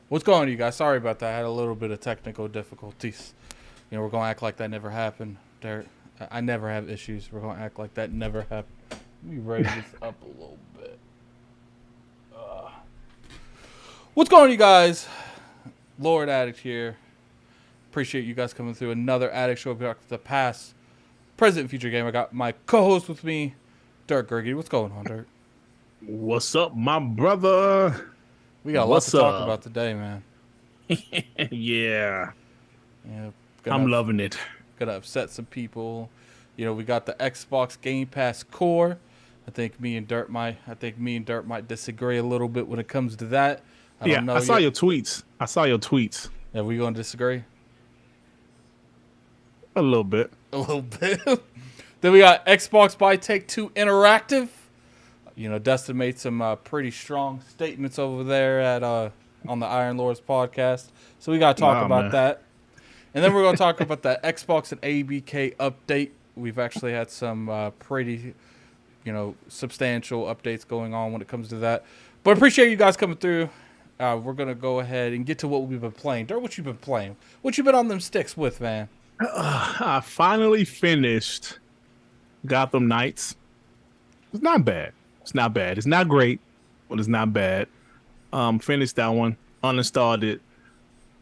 What's going on, you guys? Sorry about that. I had a little bit of technical difficulties. We're going to act like that never happened. I never have issues. We're going to act like that never happened. Let me raise this up a little bit. What's going on, you guys? Lord Addict here. Appreciate you guys coming through another Addict show about the past, present, future game. I got my co-host with me, Dirk Gergie. What's going on, Dirk? What's up, my brother? We got a lot to talk about today, man. Yeah, Yeah, I'm loving it. Gonna upset some people. We got the Xbox Game Pass core. I think me and Dirt might disagree a little bit when it comes to that. I saw your tweets. Yeah, we gonna disagree A little bit. a little bit. Then we got Xbox by Take-Two Interactive. Dustin made some pretty strong statements over there at on the Iron Lords podcast. So we got to talk about that. And then we're going to talk about the Xbox and ABK update. We've actually had some pretty, substantial updates going on when it comes to that. But I appreciate you guys coming through. We're going to go ahead and get to what we've been playing. Dirt, what you been playing? What you been on them sticks with, man? I finally finished Gotham Knights. It's not bad. It's not great, but it's not bad. Finished that one. Uninstalled it.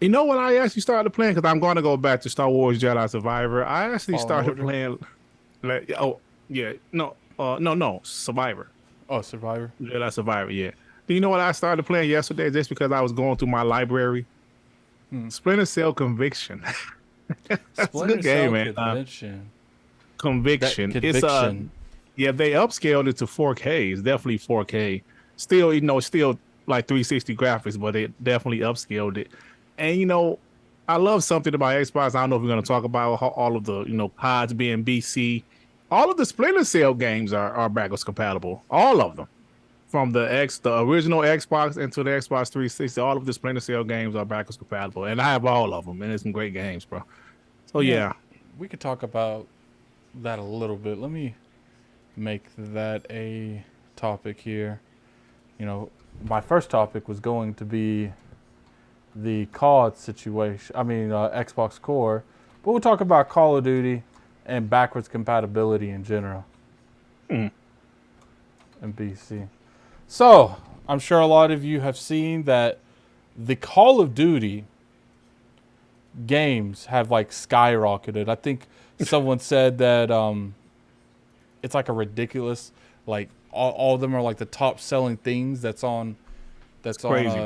You know what I actually started playing? Because I'm going to go back to Star Wars Jedi Survivor. I actually started playing. Survivor. Oh, Survivor. Jedi Survivor. Yeah. Do you know what I started playing yesterday? Just because I was going through my library. Splinter Cell Conviction. That's a good game, man. Conviction. Conviction. Yeah, they upscaled it to 4K. It's definitely 4K. Still, still like 360 graphics, but they definitely upscaled it. And, I love something about Xbox. I don't know if we're going to talk about all of the, CODs being BC. All of the Splinter Cell games are backwards compatible. All of them. From the original Xbox into the Xbox 360, all of the Splinter Cell games are backwards compatible. And I have all of them, and it's some great games, bro. So, yeah. We could talk about that a little bit. Let me make that a topic here. My first topic was going to be the COD situation. Xbox Core, but we'll talk about Call of Duty and backwards compatibility in general. And BC. So I'm sure a lot of you have seen that the Call of Duty games have skyrocketed. I think someone said that it's a ridiculous, all of them are the top selling things that's on crazy,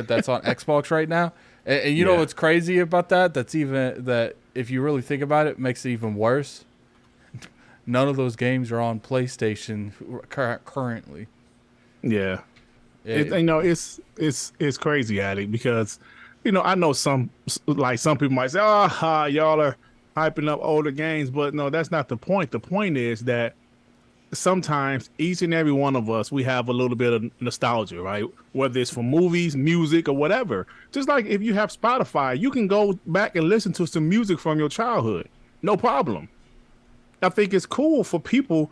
that's on Xbox right now. And you know what's crazy about that? That if you really think about it, makes it even worse. None of those games are on PlayStation currently. Yeah. It's crazy, Addict, because I know some people might say, y'all are hyping up older games, but no, that's not the point. The point is that sometimes each and every one of us, we have a little bit of nostalgia, right? Whether it's for movies, music, or whatever. Just like if you have Spotify, you can go back and listen to some music from your childhood. No problem. I think it's cool for people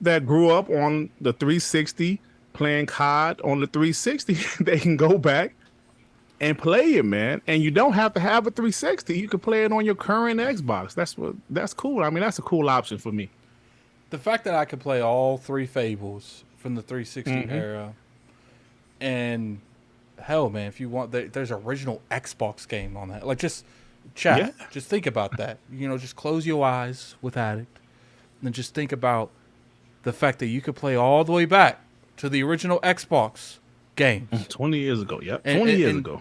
that grew up on the 360 playing COD on the 360. They can go back and play it, man. And you don't have to have a 360. You can play it on your current Xbox. That's cool. That's a cool option for me. The fact that I could play all three Fables from the 360 era, and hell, man, if you want, there's an original Xbox game on that. Just think about that. Just close your eyes with Addict, and then just think about the fact that you could play all the way back to the original Xbox games. 20 years ago, yep. 20 years ago.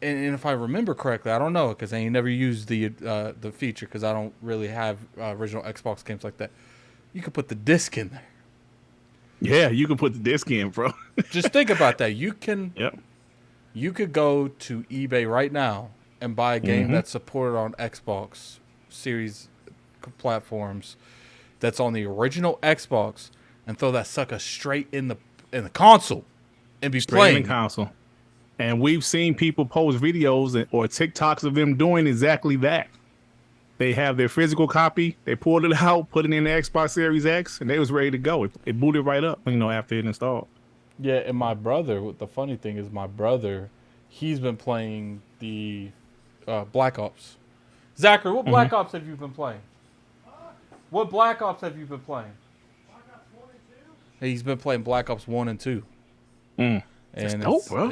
And if I remember correctly, I don't know because I ain't never used the feature because I don't really have original Xbox games like that. You could put the disc in there. Yeah, you can put the disc in, bro. Just think about that. You could go to eBay right now and buy a game that's supported on Xbox Series platforms that's on the original Xbox and throw that sucker straight in the console and be playing in the console. And we've seen people post videos or TikToks of them doing exactly that. They have their physical copy. They pulled it out, put it in the Xbox Series X, and they was ready to go. It booted right up, after it installed. Yeah, and my brother, the funny thing is my brother, he's been playing the Black Ops. Zachary, what Black Ops have you been playing? What Black Ops have you been playing? Black Ops 1 and 2? He's been playing Black Ops 1 and 2. And that's dope, bro.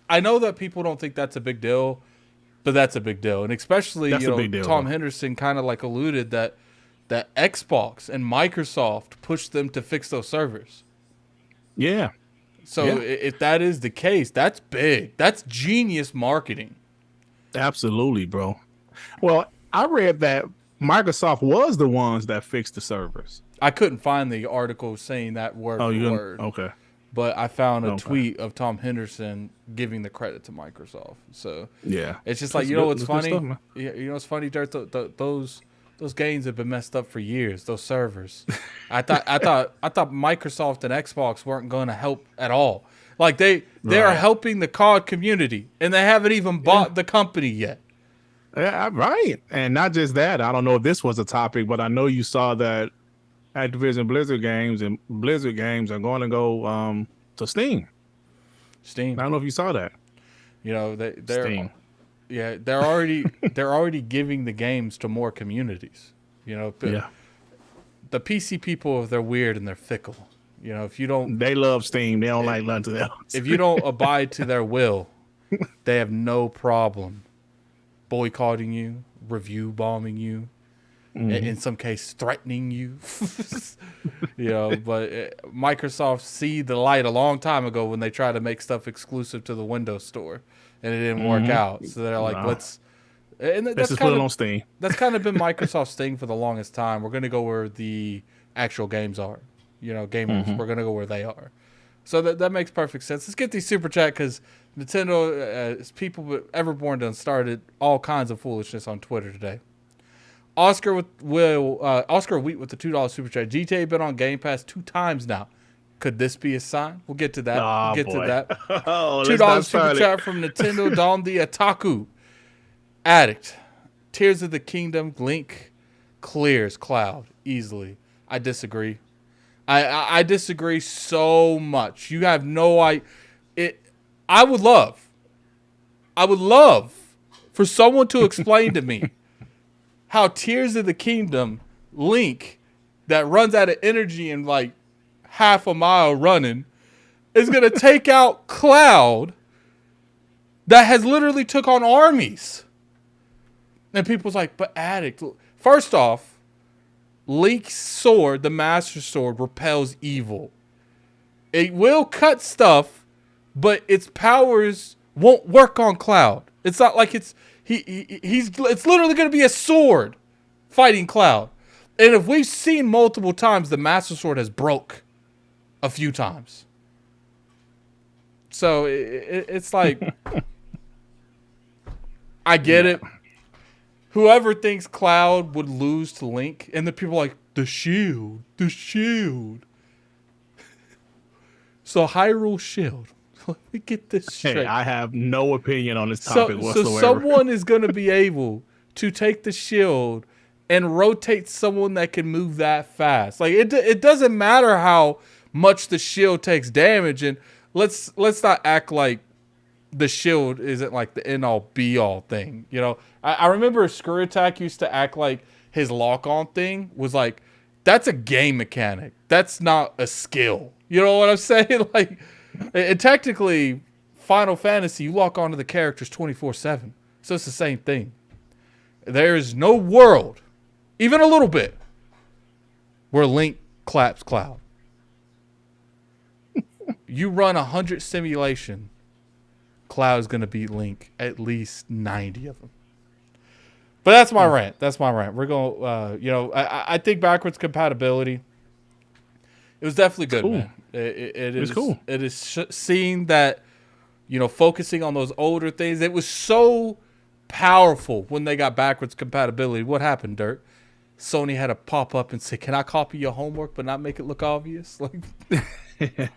I know that people don't think that's a big deal, but that's a big deal. And especially, Tom Henderson kind of like alluded that Xbox and Microsoft pushed them to fix those servers. Yeah. So if that is the case, that's big. That's genius marketing. Absolutely, bro. Well, I read that Microsoft was the ones that fixed the servers. I couldn't find the article saying that word for word. Okay. But I found a tweet of Tom Henderson giving the credit to Microsoft. So yeah, it's just like, what's funny? Stuff, what's funny, Dirt? Those games have been messed up for years. Those servers. I thought Microsoft and Xbox weren't going to help at all. Like they are helping the COD community, and they haven't even bought the company yet. Yeah, right. And not just that. I don't know if this was a topic, but I know you saw that Activision Blizzard games are going to go to Steam. I don't know if you saw that. They're Steam. Yeah, they're already giving the games to more communities. The PC people, they're weird and they're fickle. If you don't, they love Steam. They don't like nothing else. If you don't abide to their will, they have no problem boycotting you, review bombing you, in some case threatening you. But Microsoft see the light a long time ago when they tried to make stuff exclusive to the Windows Store, and it didn't work out. So they're like, let's just put it on Steam. That's kind of been Microsoft's thing for the longest time. We're going to go where the actual games are. Gamers, we're going to go where they are. So that makes perfect sense. Let's get these super chat because Nintendo, people Everborn done started all kinds of foolishness on Twitter today. Oscar Wheat with the $2 super chat. GTA been on Game Pass 2 times now. Could this be a sign? We'll get to that. To that. $2 super chat from Nintendo Dom the Ataku. Addict. Tears of the Kingdom. Link clears Cloud easily. I disagree. I disagree so much. You have no idea. I would love for someone to explain to me how Tears of the Kingdom Link that runs out of energy in like half a mile running is going to take out Cloud that has literally took on armies. And people's like, but Addict. First off, Link's sword, the Master Sword, repels evil. It will cut stuff, but its powers won't work on Cloud. It's not like it's literally going to be a sword fighting Cloud. And if we've seen multiple times, the Master Sword has broke a few times. So it's like, I get it. Whoever thinks Cloud would lose to Link, and the people are like, the shield. So Hyrule Shield. Let me get this straight. Hey, I have no opinion on this topic whatsoever. So someone is going to be able to take the shield and rotate someone that can move that fast. Like it doesn't matter how much the shield takes damage, and let's not act like the shield isn't like the end all be all thing. I remember Screw Attack used to act like his lock on thing was like, that's a game mechanic. That's not a skill. You know what I'm saying? Like, and technically, Final Fantasy, you lock onto the characters 24/7. So it's the same thing. There is no world, even a little bit, where Link claps Cloud. You run 100 simulation, Cloud's going to beat Link at least 90 of them. But that's my rant. We're going, I think backwards compatibility, it was definitely good, man. It is cool. It is seeing that, focusing on those older things. It was so powerful when they got backwards compatibility. What happened, Dirt? Sony had to pop up and say, can I copy your homework but not make it look obvious? Like, hey,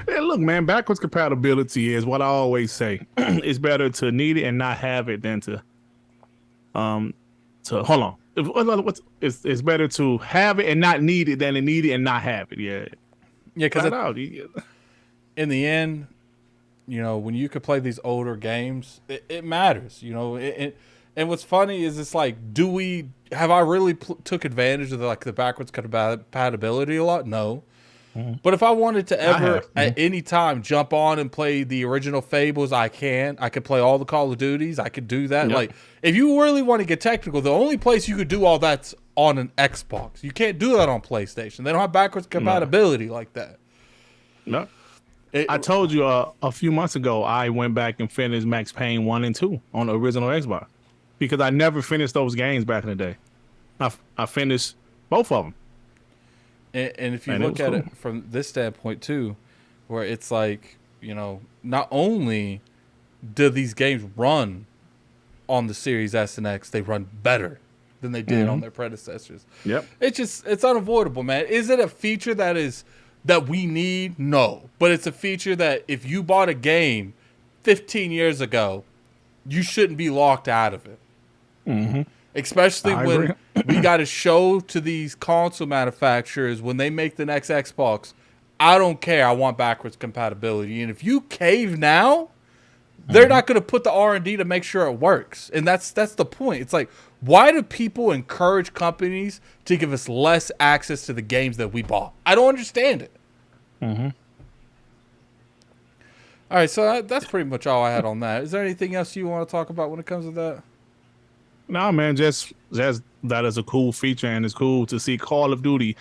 look, man, backwards compatibility is what I always say. It's better to need it and not have it than to hold on. It's better to have it and not need it than to need it and not have it. Yeah. Yeah, because in the end, when you could play these older games, it matters. And what's funny is it's like, have I really took advantage of the backwards compatibility a lot? No. Mm-hmm. But if I wanted to ever at Mm-hmm. any time jump on and play the original Fables, I could play all the Call of Duties. I could do that. Yep. Like, if you really want to get technical, the only place you could do all that's on an Xbox. You can't do that on PlayStation. They don't have backwards compatibility like that. No. I told you a few months ago I went back and finished Max Payne 1 and 2 on the original Xbox because I never finished those games back in the day. I finished both of them. And if you look at it from this standpoint too, where it's like, not only do these games run on the Series S and X, they run better than they did on their predecessors. Yep. It's unavoidable, man. Is it a feature that we need? No. But it's a feature that if you bought a game 15 years ago, you shouldn't be locked out of it. Mm-hmm. Especially when we got to show to these console manufacturers when they make the next Xbox, I don't care. I want backwards compatibility. And if you cave now, they're not going to put the R&D to make sure it works. And that's the point. It's like, why do people encourage companies to give us less access to the games that we bought? I don't understand it. Mm-hmm. All right, so that's pretty much all I had on that. Is there anything else you want to talk about when it comes to that? No, man, just that is a cool feature, and it's cool to see Call of Duty.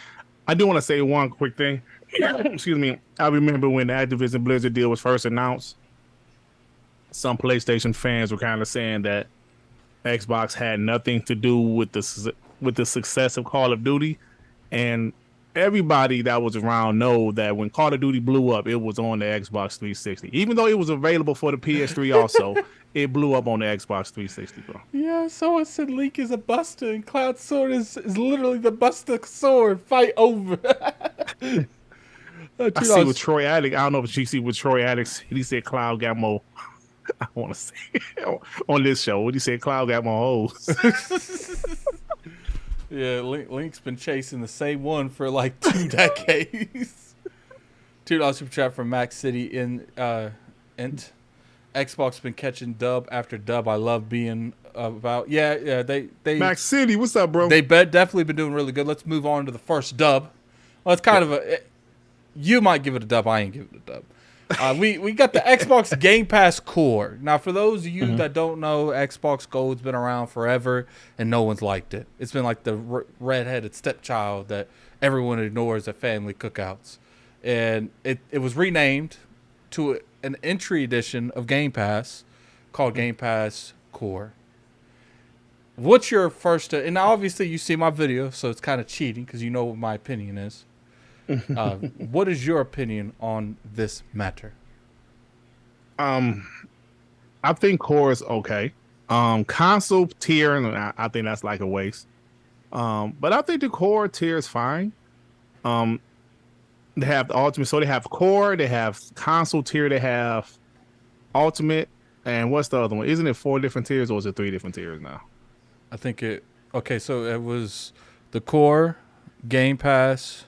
I do want to say one quick thing. Excuse me. I remember when the Activision Blizzard deal was first announced, some PlayStation fans were kind of saying that Xbox had nothing to do with the success of Call of Duty, and everybody that was around know that when Call of Duty blew up, it was on the Xbox 360. Even though it was available for the PS3 also, it blew up on the Xbox 360, bro. Yeah, someone said Link is a buster and Cloud Sword is literally the buster sword. Fight over. I see with Troy Addict. I don't know if you see with Troy Addict. He said Cloud got more. I want to say on this show. What he said, Cloud got more hoes. Yeah, Link's been chasing the same one for like 2 decades. $2 super chat from Max City in Int. Xbox been catching dub after dub. I love being about. Yeah. They Max City, what's up, bro? They definitely been doing really good. Let's move on to the first dub. Well, it's kind of you might give it a dub. I ain't give it a dub. We got the Xbox Game Pass Core. Now, for those of you that don't know, Xbox Gold's been around forever, and no one's liked it. It's been like the redheaded stepchild that everyone ignores at family cookouts. And it was renamed to an entry edition of Game Pass called Game Pass Core. What's your first... and obviously, you see my video, so it's kind of cheating because you know what my opinion is. What is your opinion on this matter? I think Core is okay. Console tier, I think that's like a waste. But I think the Core tier is fine. They have the Ultimate, so they have Core, they have Console tier, they have Ultimate, and what's the other one? Isn't it 4 different tiers or is it 3 different tiers now? I think okay, so it was the Core, Game Pass,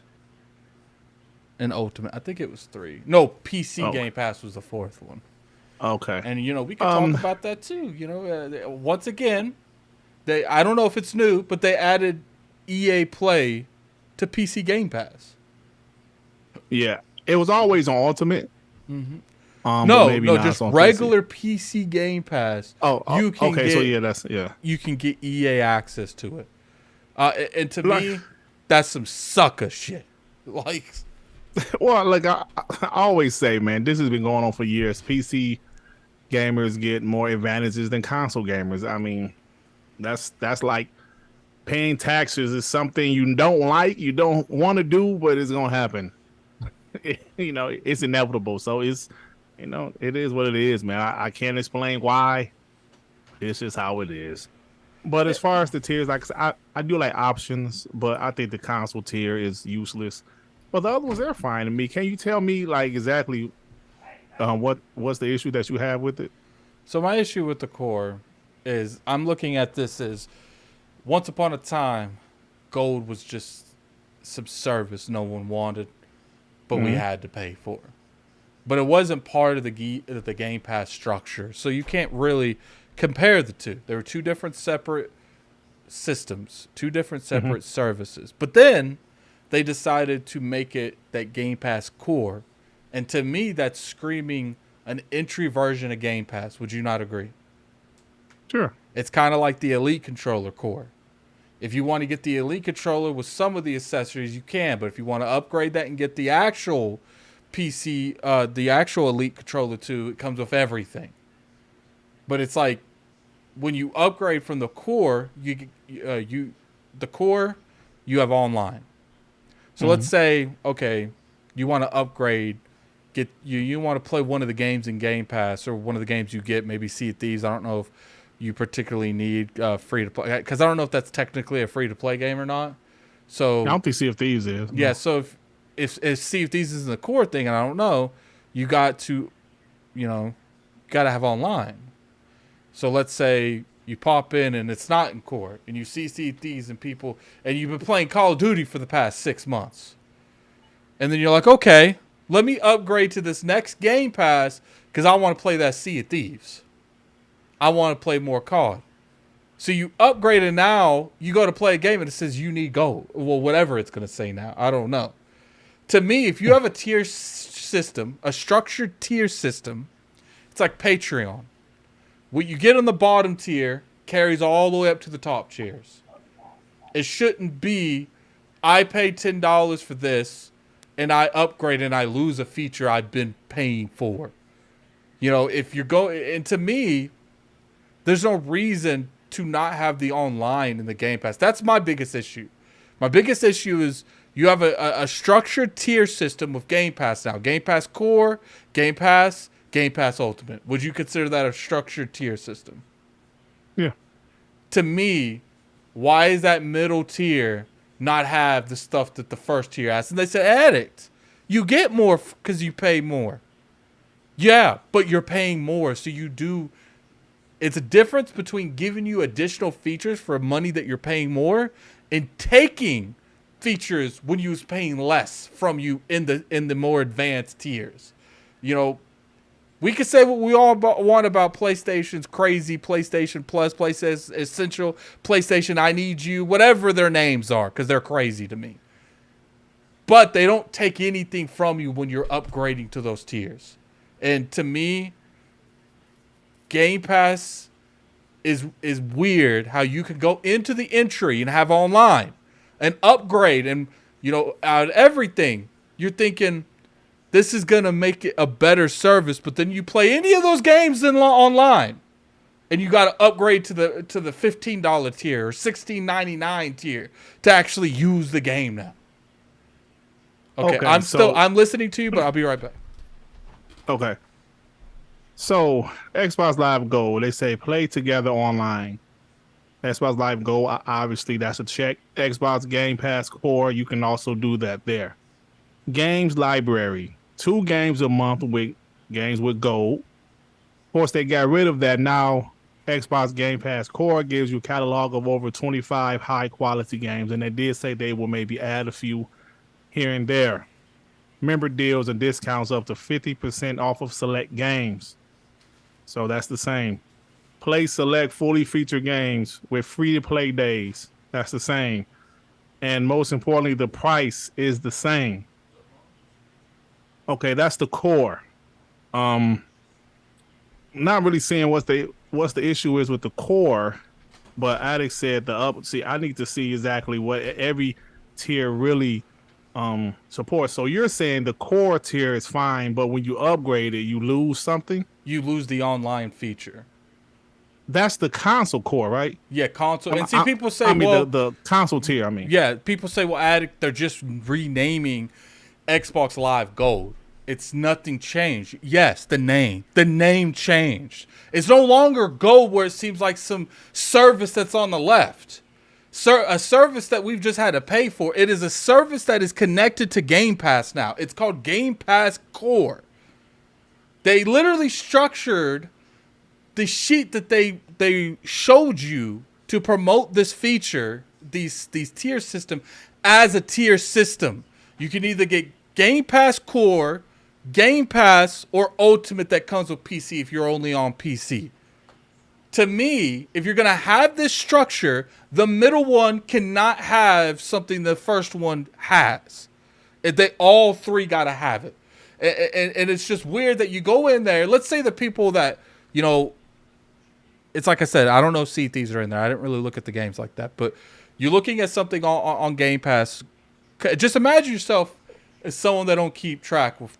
and Ultimate. I think it was 3. No, PC Game Pass was the 4th one. Okay. And, we can talk about that too. Once again, I don't know if it's new, but they added EA Play to PC Game Pass. Yeah. It was always on Ultimate. Mm-hmm. No, just regular PC Game Pass. You can get EA access to it. And to me, that's some sucker shit. Like... Well, like I always say, man, this has been going on for years. PC gamers get more advantages than console gamers. I mean, that's like paying taxes is something you don't like, you don't want to do, but it's gonna happen. It's inevitable. So it's, it is what it is, man. I can't explain why. It's just how it is. But as far as the tiers, like I do like options, but I think the console tier is useless. Well, the other ones, they're fine to me. Can you tell me, like, exactly what's the issue that you have with it? So my issue with the Core is I'm looking at this as once upon a time, Gold was just some service no one wanted, but we had to pay for. but it wasn't part of the Game Pass structure. So you can't really compare the two. There were two different separate systems, two different separate services. But then they decided to make it that Game Pass core. And to me, that's screaming an entry version of Game Pass. Would you not agree? Sure. It's kind of like the Elite controller core. If you want to get the Elite controller with some of the accessories, you can. But if you want to upgrade that and get the actual PC, the actual Elite controller too, it comes with everything. But it's like when you upgrade from the core, you have online. So let's say, okay, you want to upgrade, you want to play one of the games in Game Pass, or one of the games you get, maybe Sea of Thieves. I don't know if you particularly need free to play, because I don't know if that's technically a free to play game or not. So I don't think Sea of Thieves is. Yeah, no. So if Sea of Thieves isn't the core thing, and I don't know, you got to have online. So let's say you pop in and it's not in core, and you see Sea of Thieves and people, and you've been playing Call of Duty for the past 6 months, and then you're like, okay, let me upgrade to this next Game Pass because I want to play that Sea of Thieves. I want to play more COD. So you upgrade, and now you go to play a game and it says you need gold. Well, whatever it's going to say now. I don't know. To me, if you have a tier system, a structured tier system, it's like Patreon. What you get on the bottom tier carries all the way up to the top tiers. It shouldn't be, I paid $10 for this, and I upgrade and I lose a feature I've been paying for. If you're going, and to me, there's no reason to not have the online in the Game Pass. That's my biggest issue. My biggest issue is you have a structured tier system with Game Pass now. Game Pass Core, Game Pass Ultimate. Would you consider that a structured tier system? Yeah. To me, why is that middle tier not have the stuff that the first tier has? And they said, Addict, you get more because you pay more. Yeah, but you're paying more, so you do. It's a difference between giving you additional features for money that you're paying more, and taking features when you was paying less from you in the more advanced tiers. We could say what we all want about PlayStation's crazy, PlayStation Plus, PlayStation Essential, PlayStation I Need You, whatever their names are, because they're crazy to me. But they don't take anything from you when you're upgrading to those tiers. And to me, Game Pass is weird how you can go into the entry and have online and upgrade, and out of everything you're thinking this is going to make it a better service, but then you play any of those games online and you got to upgrade to the $15 tier or $16.99 tier to actually use the game now. Okay, I'm listening to you, but I'll be right back. Okay. So, Xbox Live Gold, they say play together online. Xbox Live Gold, obviously, that's a check. Xbox Game Pass Core, you can also do that there. Games Library, 2 games a month with games with gold. Of course, they got rid of that. Now, Xbox Game Pass Core gives you a catalog of over 25 high-quality games, and they did say they will maybe add a few here and there. Member deals and discounts up to 50% off of select games. So that's the same. Play select fully featured games with free-to-play days. That's the same. And most importantly, the price is the same. Okay, that's the core. Not really seeing what's the issue is with the core, but Addict said I need to see exactly what every tier really supports. So you're saying the core tier is fine, but when you upgrade it, you lose something? You lose the online feature. That's the console core, right? Yeah, console. And see, people say, the console tier, Yeah, people say, Addict, they're just renaming Xbox Live Gold. It's nothing changed. Yes, the name changed. It's no longer Gold where it seems like some service that's on the left. A service that we've just had to pay for. It is a service that is connected to Game Pass now. It's called Game Pass Core. They literally structured the sheet that they showed you to promote this feature, these tier system, as a tier system. You can either get Game Pass Core, Game Pass or Ultimate that comes with PC if you're only on PC. To me, if you're going to have this structure, the middle one cannot have something the first one has. They all three got to have it. And it's just weird that you go in there. Let's say the people that, it's like I said, I don't know if Sea Thieves are in there. I didn't really look at the games like that. But you're looking at something on Game Pass. Just imagine yourself as someone that don't keep track with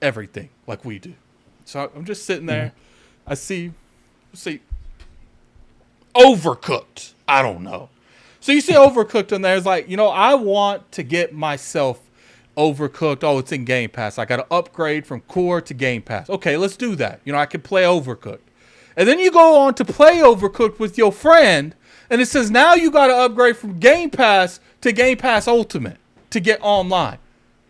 everything like we do. So I'm just sitting there. I see Overcooked. I don't know. So you see Overcooked in there. It's like, I want to get myself Overcooked. Oh, it's in Game Pass. I got to upgrade from Core to Game Pass. Okay, let's do that. I can play Overcooked. And then you go on to play Overcooked with your friend, and it says now you got to upgrade from Game Pass to Game Pass Ultimate to get online.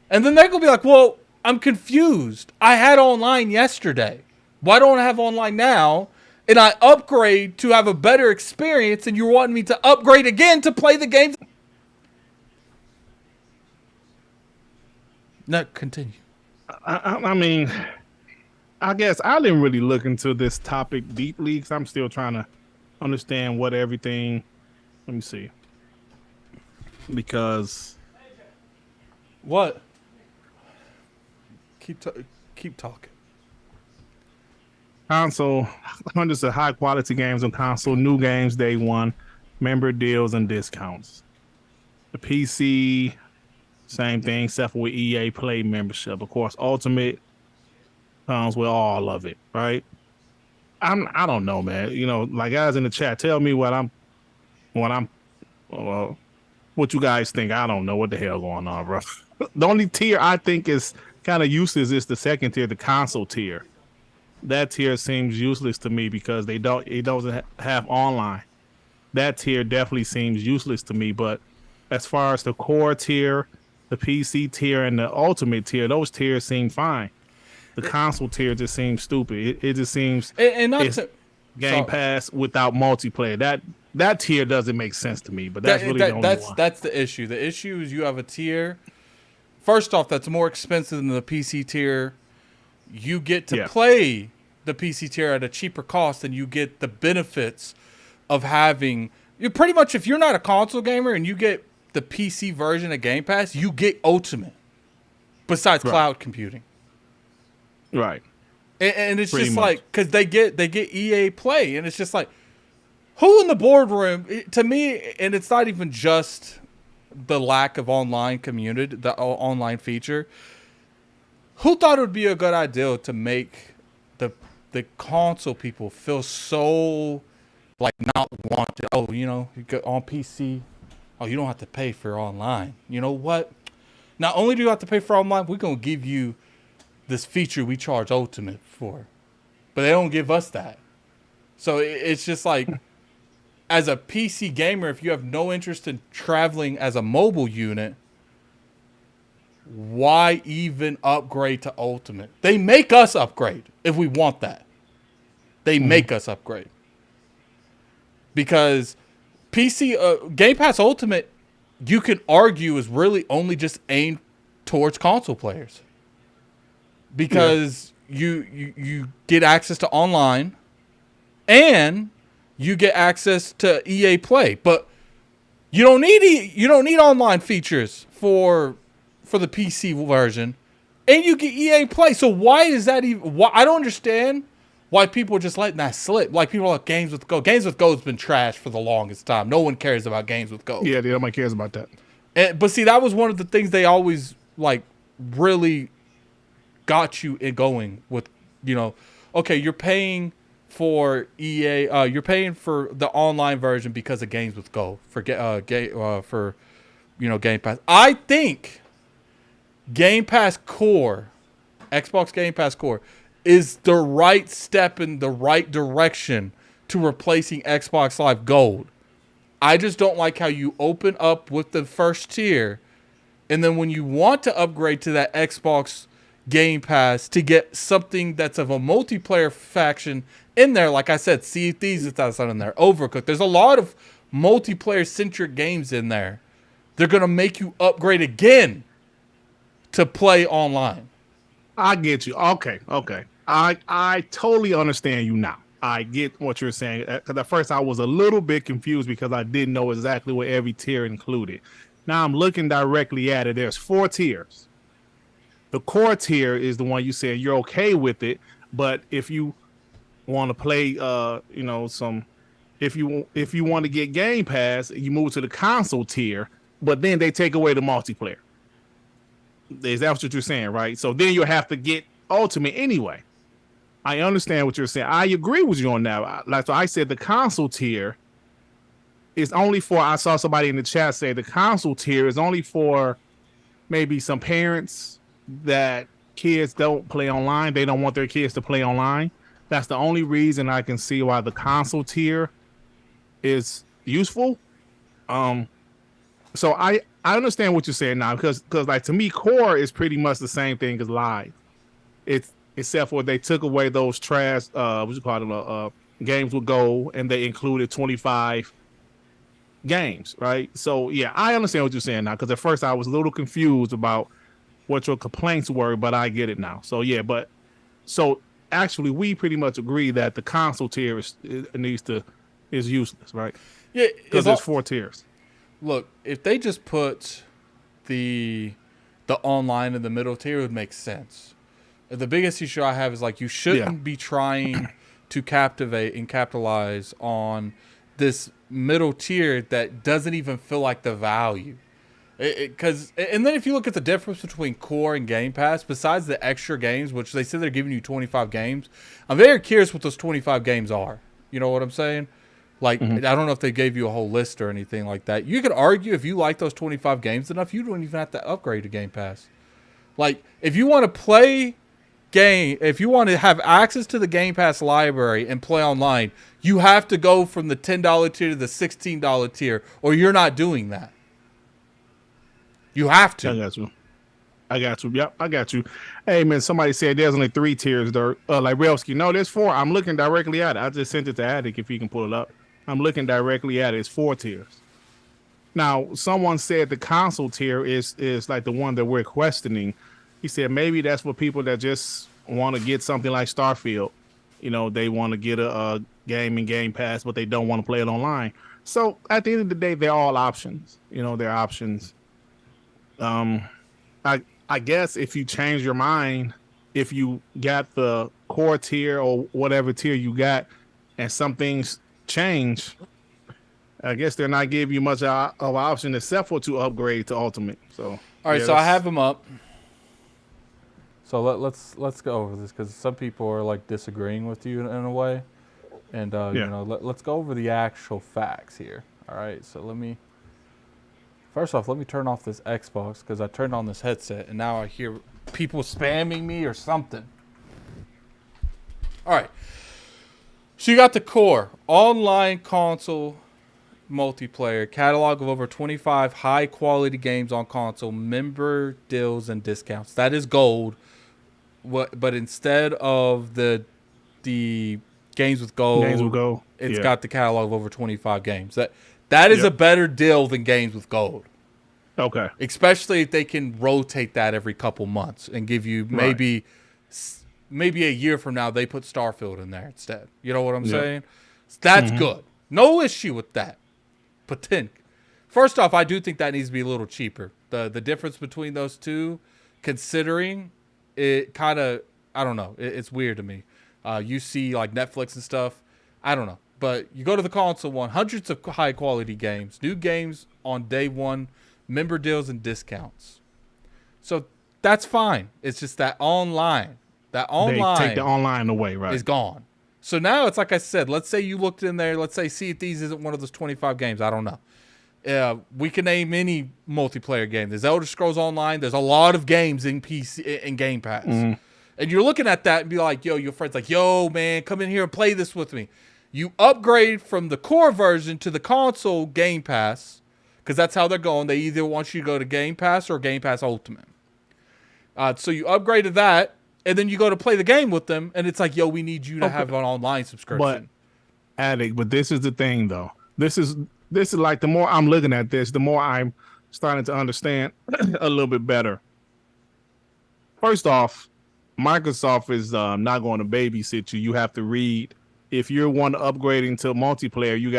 And then they're going to be like, well, I'm confused. I had online yesterday. Why don't I have online now? And I upgrade to have a better experience, and you're wanting me to upgrade again to play the games. No, continue. I mean, I guess I didn't really look into this topic deeply because I'm still trying to understand what everything. Let me see. Because what? Keep talking. Console, hundreds of high quality games on console, new games day one, member deals and discounts. The PC, same thing, except for with EA Play membership. Of course, Ultimate comes with all of it, right? I don't know, man. Like guys in the chat, tell me what you guys think. I don't know what the hell going on, bro. The only tier I think is kind of useless is the second tier, the console tier. That tier seems useless to me because it doesn't have online. That tier definitely seems useless to me. But as far as the core tier, the PC tier, and the ultimate tier, those tiers seem fine. The console tier just seems stupid. It just seems Game Pass without multiplayer. That tier doesn't make sense to me. But that's really the only one. That's the issue. The issue is you have a tier. First off, that's more expensive than the PC tier. You get to play the PC tier at a cheaper cost, and you get the benefits of having. You pretty much, if you're not a console gamer and you get the PC version of Game Pass, you get Ultimate. Besides cloud computing, right? And it's pretty just much. Like because they get EA Play, and it's just like who in the boardroom to me, and it's not even just the lack of online community, the online feature. Who thought it would be a good idea to make the console people feel so like not wanted? Oh, you go on PC. Oh, you don't have to pay for online. You know what? Not only do you have to pay for online, we're going to give you this feature we charge Ultimate for. But they don't give us that. So it's just like, as a PC gamer, if you have no interest in traveling as a mobile unit, why even upgrade to Ultimate? They make us upgrade if we want that. They make us upgrade. Because PC Game Pass Ultimate, you can argue, is really only just aimed towards console players. Because you get access to online and you get access to EA Play. But you don't need online features for the PC version, and you get EA Play. So why is that even? I don't understand why people are just letting that slip. Like people are like Games with Go. Games with Go has been trashed for the longest time. No one cares about Games with Go. Yeah, nobody cares about that. But see, that was one of the things they always like really got you going with. Okay, you're paying for EA. You're paying for the online version because of Games with Go for Game Pass. I think Game Pass Core, Xbox Game Pass Core, is the right step in the right direction to replacing Xbox Live Gold. I just don't like how you open up with the first tier, and then when you want to upgrade to that Xbox Game Pass to get something that's of a multiplayer faction in there, like I said, Sea of Thieves that's not in there, Overcooked. There's a lot of multiplayer-centric games in there. They're going to make you upgrade again to play online. I get you. Okay. I totally understand you now. I get what you're saying. Because at first I was a little bit confused because I didn't know exactly what every tier included. Now I'm looking directly at it. There's 4 tiers. The core tier is the one you said you're okay with it, but if you want to play, if you want to get Game Pass, you move to the console tier, but then they take away the multiplayer. Is that what you're saying, right? So then you'll have to get Ultimate anyway. I understand what you're saying. I agree with you on that. Like so I said, the console tier is only for. I saw somebody in the chat say the console tier is only for maybe some parents that kids don't play online. They don't want their kids to play online. That's the only reason I can see why the console tier is useful. So I understand what you're saying now because like to me, core is pretty much the same thing as live. It's except for they took away those trash games with gold and they included 25 games, right? So yeah, I understand what you're saying now because at first I was a little confused about what your complaints were, but I get it now. So yeah, but so actually we pretty much agree that the console tier is useless, right? Yeah, because there's 4 tiers. Look, if they just put the online in the middle tier, it would make sense. The biggest issue I have is like you shouldn't be trying to captivate and capitalize on this middle tier that doesn't even feel like the value. And then if you look at the difference between core and Game Pass, besides the extra games, which they said they're giving you 25 games, I'm very curious what those 25 games are. You know what I'm saying? Like, I don't know if they gave you a whole list or anything like that. You could argue if you like those 25 games enough, you don't even have to upgrade to Game Pass. Like, if you want to play if you want to have access to the Game Pass library and play online, you have to go from the $10 tier to the $16 tier, or you're not doing that. You have to. I got you. Yep, I got you. Hey, man, somebody said there's only 3 tiers, though. Like Relski. No, there's 4. I'm looking directly at it. I just sent it to Addict if you can pull it up. I'm looking directly at it. It's 4 tiers. Now, someone said the console tier is like the one that we're questioning. He said maybe that's for people that just want to get something like Starfield. You know, they want to get a game in Game Pass, but they don't want to play it online. So at the end of the day, they're all options. You know, they're options. I guess if you change your mind, if you got the core tier or whatever tier you got, and some things change, I guess they're not giving you much of an option except for to upgrade to Ultimate. So all right, so I have them up. So let's go over this because some people are like disagreeing with you in a way, and you know let's go over the actual facts here. All right, so first off, let me turn off this Xbox because I turned on this headset and now I hear people spamming me or something. All right. So you got the core online console multiplayer catalog of over 25 high quality games on console, member deals and discounts. That is gold. But instead of the games with gold, it's got the catalog of over 25 games. That is a better deal than games with gold. Okay. Especially if they can rotate that every couple months and give you maybe a year from now they put Starfield in there instead. You know what I'm saying? That's good. No issue with that. First off, I do think that needs to be a little cheaper. The difference between those two, considering it kind of, I don't know, it's weird to me. You see like Netflix and stuff. I don't know. But you go to the console one, hundreds of high quality games, new games on day one, member deals and discounts. So that's fine. It's just that online they take the online away, right? Is gone. So now it's like I said, let's say you looked in there, let's say Sea of Thieves isn't one of those 25 games. I don't know. We can name any multiplayer game. There's Elder Scrolls Online. There's a lot of games in PC in Game Pass. And you're looking at that and be like, yo, your friend's like, yo, man, come in here and play this with me. You upgrade from the core version to the console Game Pass because that's how they're going. They either want you to go to Game Pass or Game Pass Ultimate. So you upgrade to that, and then you go to play the game with them, and it's like, yo, we need you to have an online subscription. But this is the thing, though. This is like the more I'm looking at this, the more I'm starting to understand a little bit better. First off, Microsoft is not going to babysit you. You have to read. If you're one upgrading to multiplayer, you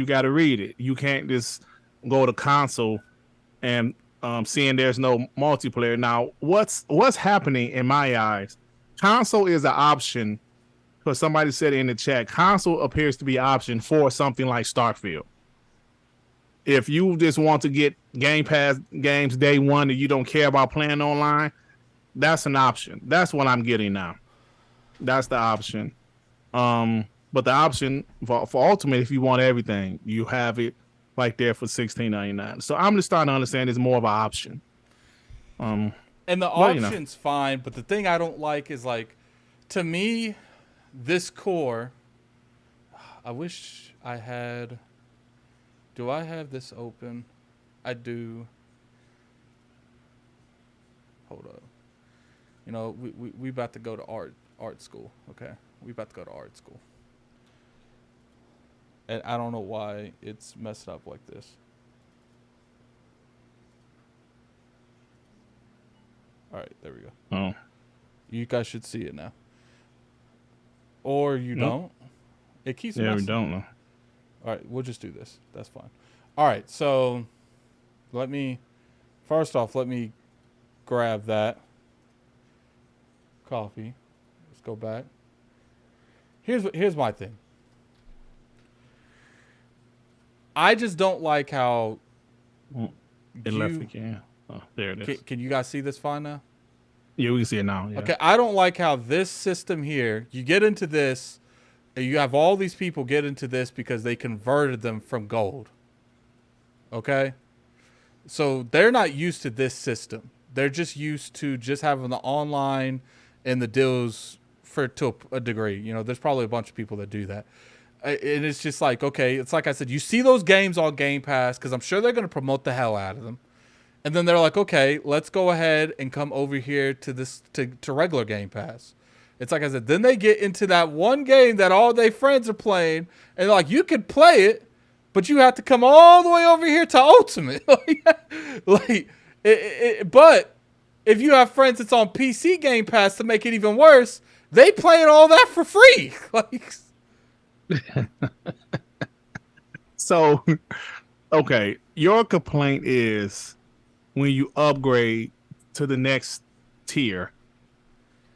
gotta read it. You can't just go to console and seeing there's no multiplayer. Now, what's happening in my eyes? Console is an option. Because somebody said in the chat, console appears to be an option for something like Starfield. If you just want to get Game Pass games day one and you don't care about playing online, that's an option. That's what I'm getting now. That's the option. But the option for Ultimate, if you want everything, you have it like there for $16.99. So I'm just starting to understand it's more of an option. And the option's fine, but the thing I don't like is like, to me, this core, I wish I had. Do I have this open? I do. Hold up. You know, we about to go to art school. Okay, we about to go to art school. And I don't know why it's messed up like this. All right, there we go. Oh. You guys should see it now. Or you don't. It keeps messing. Yeah, we don't know. All right, we'll just do this. That's fine. All right, so let me grab that coffee. Let's go back. Here's my thing. I just don't like how left again. Oh, there it is. Can you guys see this fine now? Yeah, we can see it now. Yeah. Okay, I don't like how this system here, you get into this, and you have all these people get into this because they converted them from gold. Okay? So they're not used to this system. They're just used to just having the online and the deals to a degree. You know, there's probably a bunch of people that do that. And it's just like, okay, it's like I said, you see those games on Game Pass because I'm sure they're going to promote the hell out of them. And then they're like, okay, let's go ahead and come over here to this to regular Game Pass. It's like I said, then they get into that one game that all their friends are playing, and they're like, you could play it, but you have to come all the way over here to Ultimate. But if you have friends that's on PC Game Pass, to make it even worse, they playing all that for free. So, okay, your complaint is when you upgrade to the next tier,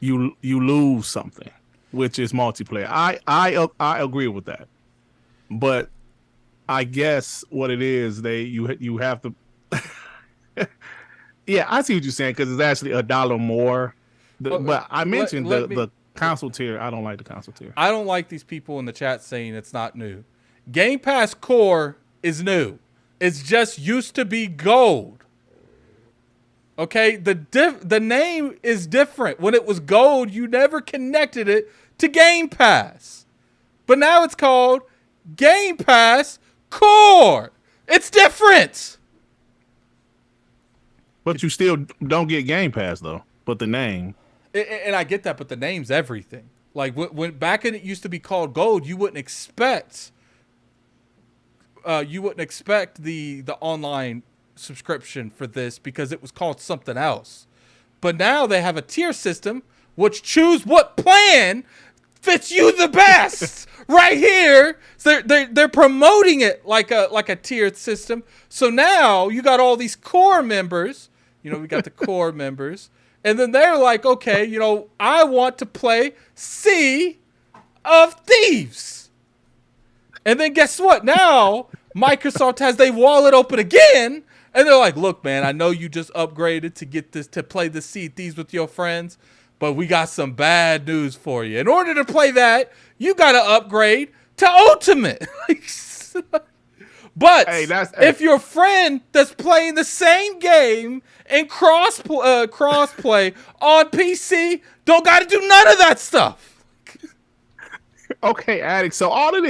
you lose something, which is multiplayer. I agree with that, but I guess what it is, you have to. Yeah, I see what you're saying because it's actually $1 more. But I mentioned the console tier. I don't like the console tier. I don't like these people in the chat saying it's not new. Game Pass Core is new. It's just used to be gold. Okay, the name is different. When it was gold, you never connected it to Game Pass. But now it's called Game Pass Core. It's different. But you still don't get Game Pass though. But the name. And I get that, but the name's everything. Like when back in it used to be called gold, you wouldn't expect the online subscription for this because it was called something else. But now they have a tier system which choose what plan fits you the best right here. So they're promoting it like a tiered system. So now you got all these core members, you know, we got the core members, and then they're like, okay, you know, I want to play Sea of Thieves. And then guess what? Now Microsoft has their wallet open again. And they're like, look, man, I know you just upgraded to get this, to play the Sea of Thieves with your friends, but we got some bad news for you. In order to play that, you got to upgrade to Ultimate. But if your friend that's playing the same game and crossplay on PC, don't got to do none of that stuff. Okay, Addict. So all it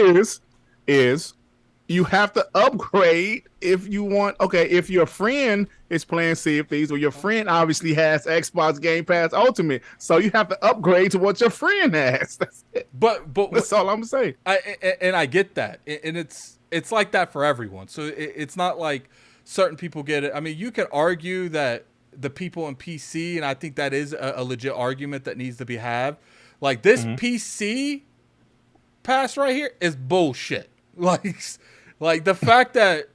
is you have to upgrade if you want. Okay, if your friend is playing Sea of Thieves, or your friend obviously has Xbox Game Pass Ultimate, so you have to upgrade to what your friend has. That's it. But that's all I'm saying. I get that, and it's like that for everyone. So it's not like certain people get it. I mean, you can argue that the people in PC, and I think that is a legit argument that needs to be had. Like this PC pass right here is bullshit. Like the fact that,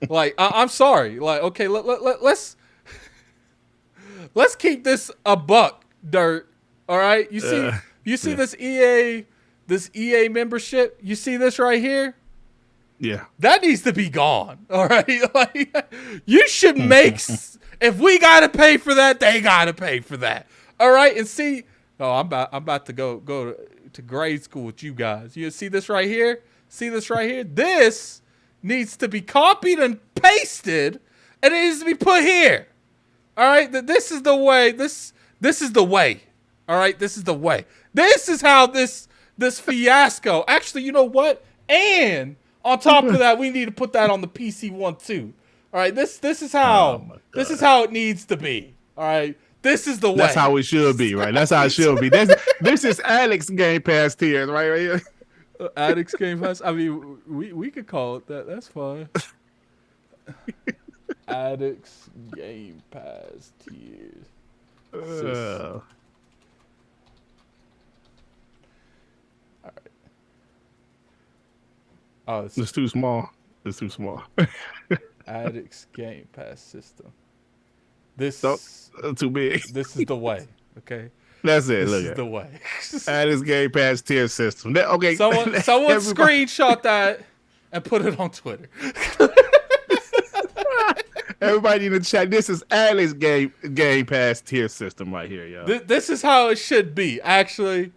like, I'm sorry. Like, okay, let's keep this a buck, Dirt. All right, you see this EA membership. You see this right here. Yeah, that needs to be gone. All right, like you should make. If we gotta pay for that, they gotta pay for that. All right, and see. Oh, I'm about to go to grade school with you guys. You see this right here? See this right here? This needs to be copied and pasted, and it needs to be put here. All right, this is the way. This is the way. All right, this is the way. This is how this fiasco. Actually, you know what? And on top of that, we need to put that on the PC one too. All right, this is how it needs to be. All right, this is the way. That's how it should be, right? That's how it should be. This is Addict's Game Pass tiers, right here. Addict's Game Pass. I mean, we could call it that. That's fine. Addict's Game Pass tiers. All right. Oh, it's too small. It's too small. Addict's Game Pass system. This too big. This is the way. Okay. That's it. This is the way. Addict's Game Pass tier system. Okay. Someone screenshot that and put it on Twitter. Everybody in the chat, this is Addict's Game Pass tier system right here, yo. This is how it should be. Actually,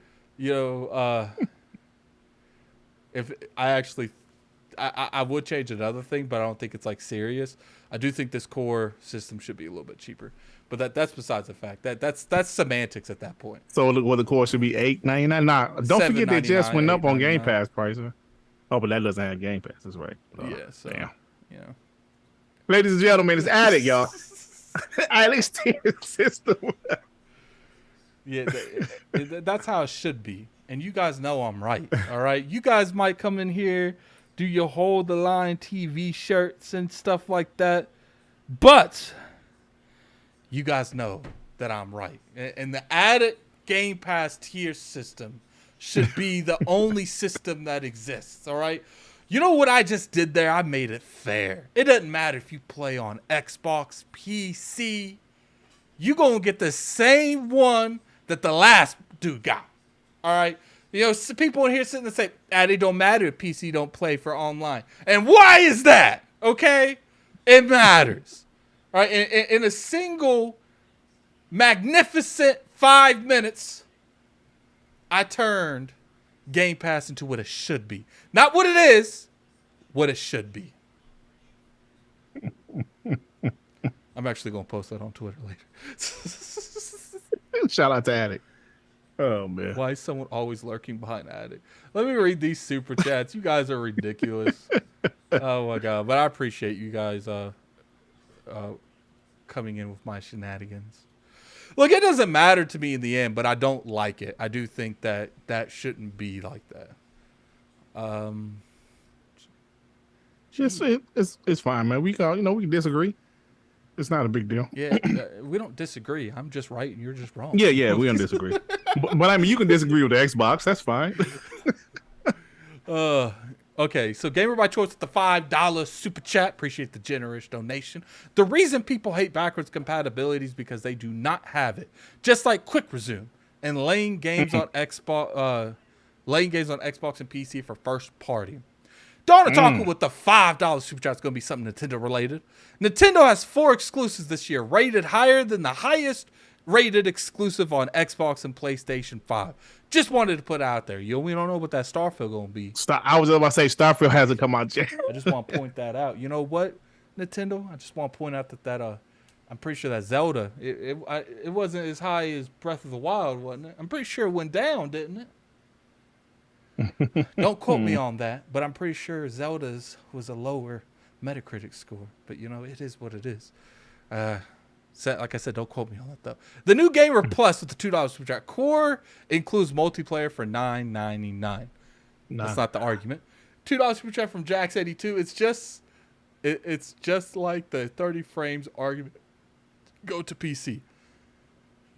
if I would change another thing, but I don't think it's like serious. I do think this core system should be a little bit cheaper, but that's besides the fact. That's semantics at that point. So the core should be $8.99. Nah, don't forget they just went up on Game Pass prices. Oh, but that doesn't have Game Pass. That's right. Yeah. So damn. You know, ladies and gentlemen, it's Addict, y'all. Addict's tier system. Yeah, that's how it should be. And you guys know I'm right. All right, you guys might come in here, do your Hold the Line TV shirts and stuff like that, but you guys know that I'm right. And the Addict Game Pass tier system should be the only system that exists. All right. You know what I just did there? I made it fair. It doesn't matter if you play on Xbox, PC. You gonna get the same one that the last dude got. All right. Some people in here sitting and say, it don't matter if PC don't play for online. And why is that? Okay? It matters. All right. In a single magnificent 5 minutes, I turned Game Pass into what it should be. Not what it is, what it should be. I'm actually going to post that on Twitter later. Shout out to Addict. Oh, man. Why is someone always lurking behind Addict? Let me read these super chats. You guys are ridiculous. Oh, my God. But I appreciate you guys coming in with my shenanigans. Look, it doesn't matter to me in the end, but I don't like it. I do think that shouldn't be like that. It's fine, man. We can disagree. It's not a big deal. Yeah, we don't disagree. I'm just right and you're just wrong. Yeah, we don't disagree. but I mean, you can disagree with the Xbox. That's fine. Okay, so Gamer by Choice with the $5 super chat. Appreciate the generous donation. The reason people hate backwards compatibility is because they do not have it. Just like Quick Resume and laying games on Xbox and PC for first party. Don Otaku with the $5 super chat is going to be something Nintendo related. Nintendo has 4 exclusives this year, rated higher than the highest rated exclusive on Xbox and PlayStation 5. Just wanted to put it out there. We don't know what that Starfield going to be. I was about to say Starfield hasn't come out yet. I just want to point that out. You know what, Nintendo? I just want to point out that I'm pretty sure that Zelda, it wasn't as high as Breath of the Wild, wasn't it? I'm pretty sure it went down, didn't it? Don't quote me on that, but I'm pretty sure Zelda's was a lower Metacritic score. But, it is what it is. Like I said, don't quote me on that, though. The new Gamer Plus with the $2 super chat. Core includes multiplayer for $9.99. That's not the argument. $2 super chat from Jax82. It's just like the 30 frames argument go to PC.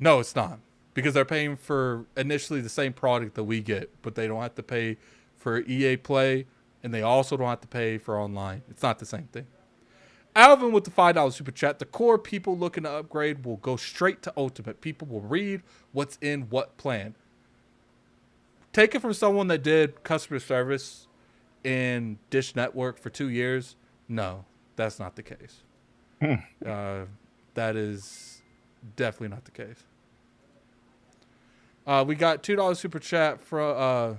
No, it's not. Because they're paying for initially the same product that we get, but they don't have to pay for EA Play, and they also don't have to pay for online. It's not the same thing. Alvin with the $5 super chat. The core people looking to upgrade will go straight to Ultimate. People will read what's in what plan. Take it from someone that did customer service in Dish Network for 2 years. No, that's not the case. That is definitely not the case. We got $2 super chat from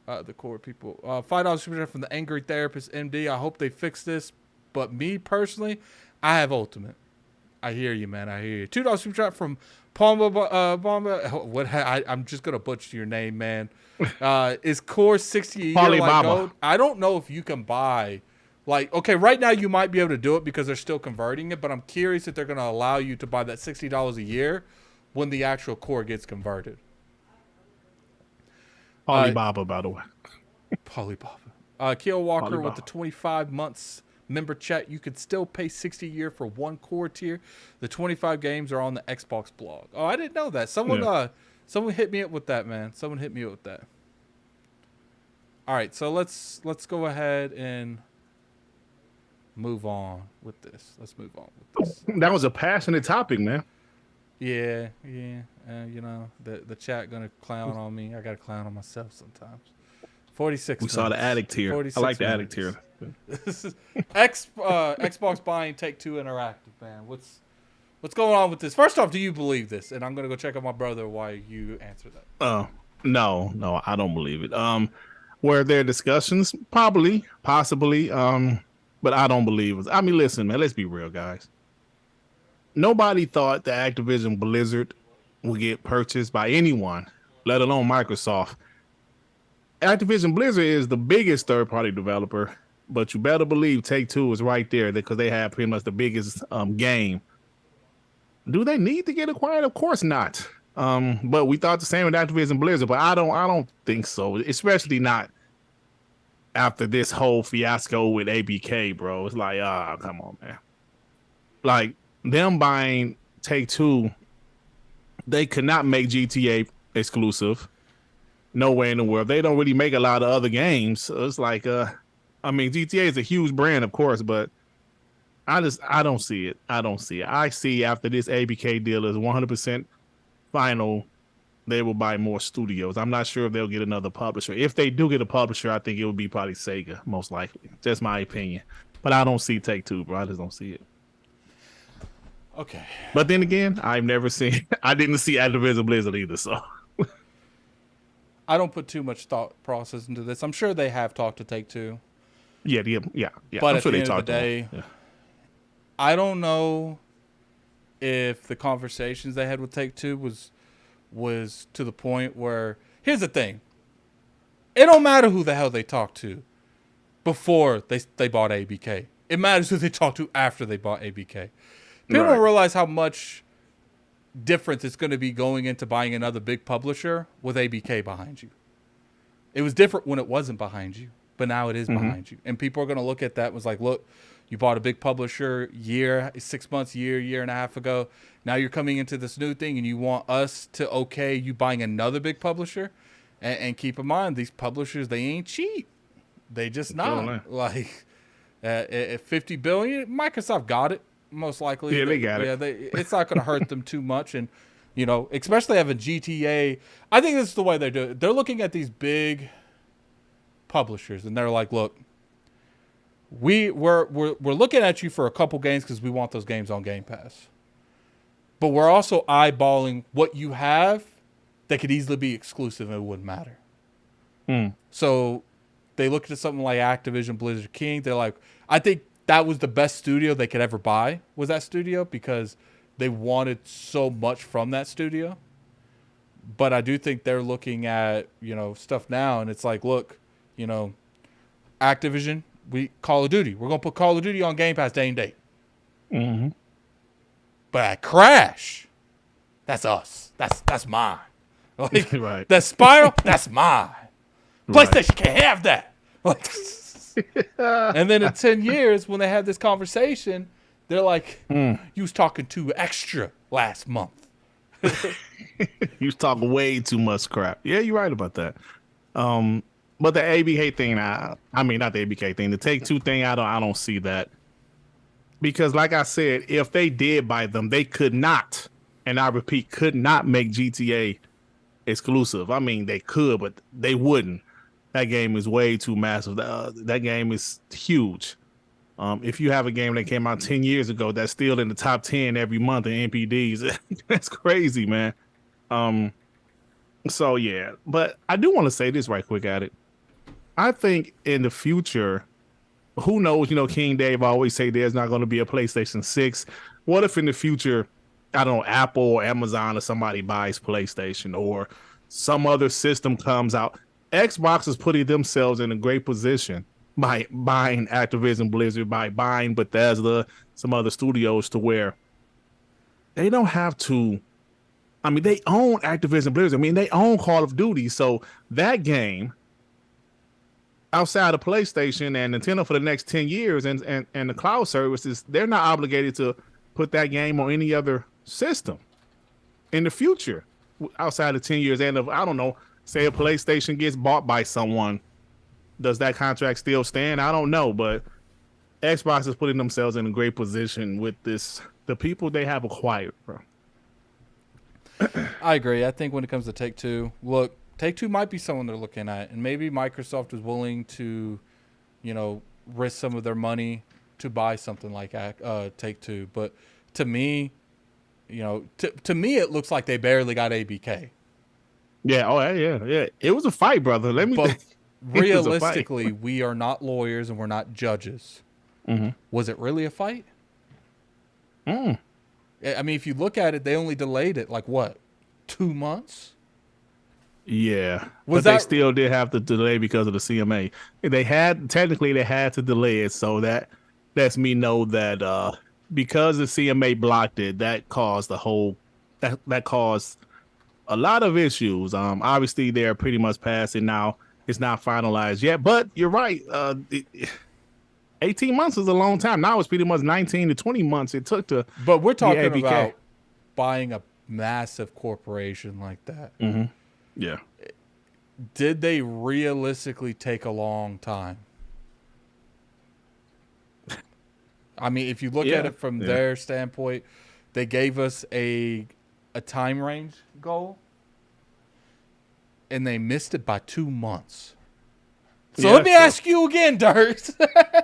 the core people. $5 super chat from the Angry Therapist MD. I hope they fix this, but me personally, I have Ultimate. I hear you, man. I hear you. $2 super chat from Bomba. I'm just gonna butcher your name, man. Is core 60 a year like gold? I don't know if you can buy. Like, okay, right now you might be able to do it because they're still converting it, but I'm curious if they're going to allow you to buy that $60 a year when the actual core gets converted. Polybaba, by the way. Polybaba. Keel Walker with the 25 months member chat. You could still pay $60 a year for one core tier. The 25 games are on the Xbox blog. Oh, I didn't know that. Someone hit me up with that, man. Someone hit me up with that. All right, so let's go ahead and move on with this. That was a passionate topic, man. Yeah. You know, the chat gonna clown on me. I gotta clown on myself sometimes. 46 We minutes. Saw the addict here. I like the addict here. This is Xbox buying Take-Two Interactive, man. What's going on with this? First off, do you believe this? And I'm gonna go check on my brother while you answer that. No, I don't believe it. Were there discussions? Probably, possibly. But I don't believe it. I mean, listen, man, let's be real, guys. Nobody thought the Activision Blizzard would get purchased by anyone, let alone Microsoft. Activision Blizzard is the biggest third-party developer, but you better believe Take-Two is right there because they have pretty much the biggest game. Do they need to get acquired? Of course not. But we thought the same with Activision Blizzard, but I don't think so, especially not after this whole fiasco with ABK, bro. It's like, come on, man. Like, them buying Take-Two, they could not make GTA exclusive. No way in the world. They don't really make a lot of other games. So it's like, I mean, GTA is a huge brand, of course, but I don't see it. I see after this ABK deal is 100% final, they will buy more studios. I'm not sure if they'll get another publisher. If they do get a publisher, I think it would be probably Sega, most likely. Just my opinion. But I don't see Take-Two, bro. I just don't see it. Okay. But then again, I didn't see Activision Blizzard either, so. I don't put too much thought process into this. I'm sure they have talked to Take-Two. Yeah. But at the end of the day, I don't know if the conversations they had with Take-Two was to the point where, here's the thing. It don't matter who the hell they talked to before they bought ABK. It matters who they talked to after they bought ABK. People don't realize how much difference it's going to be going into buying another big publisher with ABK behind you. It was different when it wasn't behind you, but now it is behind you. And people are going to look at that and was like, look, you bought a big publisher 6 months, year and a half ago. Now you're coming into this new thing and you want us to okay you buying another big publisher. And keep in mind, these publishers, they ain't cheap. They just not. Like, at $50 billion, Microsoft got it. Most likely. Yeah, they got it. It's not going to hurt them too much. And, you know, especially having GTA. I think this is the way they do it. They're looking at these big publishers, and they're like, look, we're looking at you for a couple games because we want those games on Game Pass. But we're also eyeballing what you have that could easily be exclusive and it wouldn't matter. So they look at something like Activision Blizzard King. They're like, I think that was the best studio they could ever buy, was that studio, because they wanted so much from that studio. But I do think they're looking at, you know, stuff now, and it's like, look, you know, Activision, Call of Duty. We're going to put Call of Duty on Game Pass day and date. But at Crash, that's us. That's mine. Like, that Spiral, that's mine. PlayStation can't have that. Like, and then in 10 years, when they have this conversation, They're like, you was talking too extra last month. You was talking way too much crap. Yeah, you're right about that. But the ABK thing, I mean, not the ABK thing, the Take-Two thing, I don't see that. Because like I said, if they did buy them, they could not, and I repeat, could not make GTA exclusive. I mean, they could, but they wouldn't. That game is way too massive. That game is huge. If you have a game that came out 10 years ago that's still in the top 10 every month in NPDs, that's crazy, man. So yeah, but I do want to say this right quick at it. I think in the future, who knows, King Dave always say there's not going to be a PlayStation 6. What if in the future, I don't know, Apple or Amazon or somebody buys PlayStation or some other system comes out? Xbox is putting themselves in a great position by buying Activision Blizzard, by buying Bethesda, some other studios, to where they don't have to. I mean, they own Activision Blizzard. I mean, they own Call of Duty. So that game, outside of PlayStation and Nintendo for the next 10 years and the cloud services, they're not obligated to put that game on any other system in the future outside of 10 years. And if, I don't know, say a PlayStation gets bought by someone, does that contract still stand? I don't know, but Xbox is putting themselves in a great position with the people they have acquired, bro. I agree. I think when it comes to Take-Two, look, Take-Two might be someone they're looking at, and maybe Microsoft is willing to, risk some of their money to buy something like Take-Two. But to me, to me, it looks like they barely got ABK. Yeah. Oh, yeah. It was a fight, brother. But realistically, we are not lawyers and we're not judges. Mm-hmm. Was it really a fight? I mean, if you look at it, they only delayed it 2 months? Yeah. They still did have to delay because of the CMA. They had to delay it, so that lets me know that because the CMA blocked it, that caused that caused a lot of issues. Obviously they're pretty much past it now. It's not finalized yet, but you're right. 18 months is a long time. Now it's pretty much 19 to 20 months it took to. But we're talking about buying a massive corporation like that. Mm-hmm. Yeah. Did they realistically take a long time? I mean, if you look at it from their standpoint, they gave us a time range goal, and they missed it by 2 months. So let me ask you again, Dirt.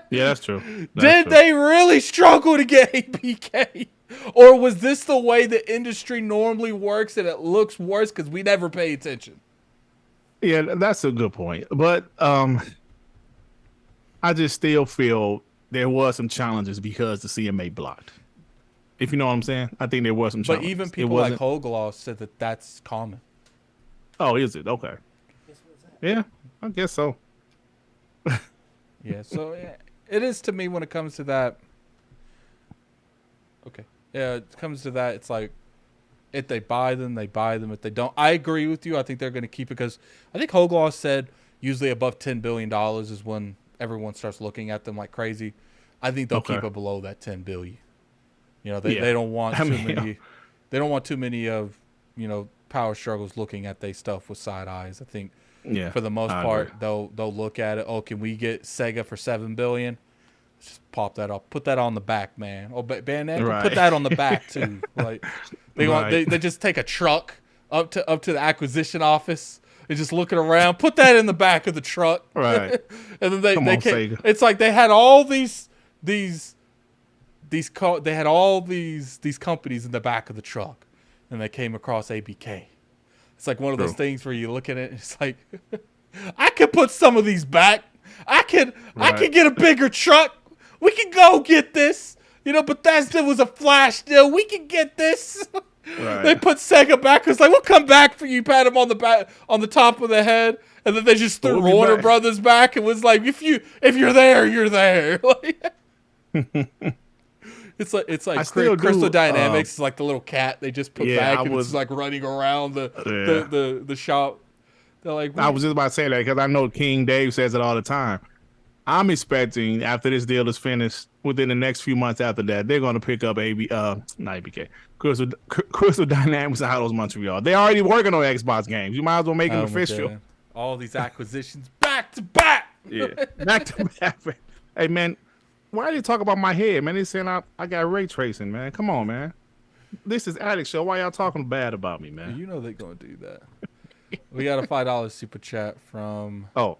Yeah, that's true. Did they really struggle to get ABK? Or was this the way the industry normally works and it looks worse because we never pay attention? Yeah, that's a good point. But I just still feel there was some challenges because the CMA blocked. If you know what I'm saying? I think there was some challenges. But even people like Hoglaw said that that's common. Oh, is it? Okay. Yeah, I guess so. Yeah, so it is to me when it comes to that. Okay. Yeah, it comes to that. It's like if they buy them, they buy them. If they don't, I agree with you. I think they're going to keep it because I think Hoglaw said usually above $10 billion is when everyone starts looking at them like crazy. I think they'll keep it below that $10 billion. They don't want too many. They don't want too many of power struggles looking at their stuff with side eyes. I think. Yeah, for the most part, they'll look at it. Oh, can we get Sega for $7 billion? Let's just pop that up. Put that on the back, man. Oh, Bandana, put that on the back too. Like they just take a truck up to the acquisition office and just looking around. Put that in the back of the truck, right? And then they it's like they had all these companies in the back of the truck, and they came across ABK. It's like one of those things where you look at it and it's like, I could put some of these back. I could get a bigger truck. We can go get this. Bethesda was a flash deal. We can get this. Right. They put Sega back. It's like, we'll come back for you. Pat him on the back, on the top of the head. And then they just threw Warner Brothers back. It was like, if you're there, you're there. It's like Crystal Dynamics is like the little cat they just put back and it's like running around the shop. They're like, I was just about to say that because I know King Dave says it all the time. I'm expecting after this deal is finished, within the next few months after that, they're going to pick up not ABK, Crystal Dynamics and Hollows Montreal. They're already working on Xbox games. You might as well make them official. God. All these acquisitions back to back. Yeah, back to back. Hey man, why do you talk about my head, man? They saying I got ray tracing, man. Come on, man. This is Addict Show. Why y'all talking bad about me, man? You know they're gonna do that. We got a $5 super chat from. Oh,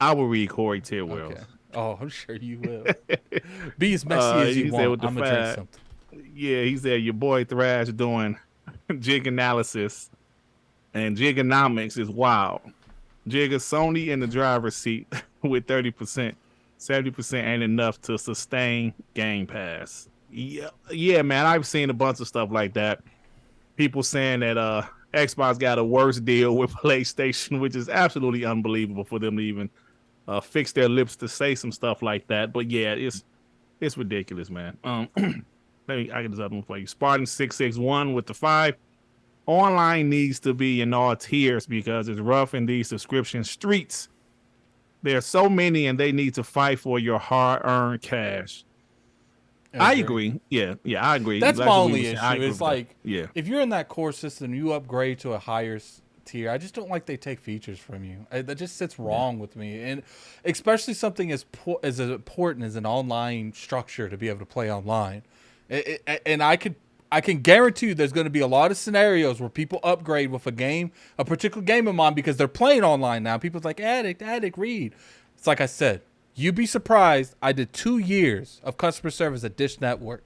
I will read Corey Tidwell. Okay. Oh, I'm sure you will. Be as messy as you want. I'm gonna drink something. Yeah, he said your boy Thrash doing jig analysis, and jigonomics is wild. Jigga Sony in the driver's seat with 30%. 70% ain't enough to sustain Game Pass. Yeah, man. I've seen a bunch of stuff like that. People saying that Xbox got a worse deal with PlayStation, which is absolutely unbelievable for them to even fix their lips to say some stuff like that. But yeah, it's ridiculous, man. I get this other one for you. Spartan 661 with the 5. Online needs to be in all tiers because it's rough in these subscription streets. There are so many, and they need to fight for your hard-earned cash. I agree. Yeah, I agree. That's my only issue. It's like, yeah, if you're in that core system, you upgrade to a higher tier. I just don't like they take features from you. That just sits wrong with me, and especially something as important as an online structure to be able to play online. And I can guarantee you there's going to be a lot of scenarios where people upgrade with a particular game of mine because they're playing online now. People's like, Addict, read. It's like I said, you'd be surprised. I did 2 years of customer service at Dish Network.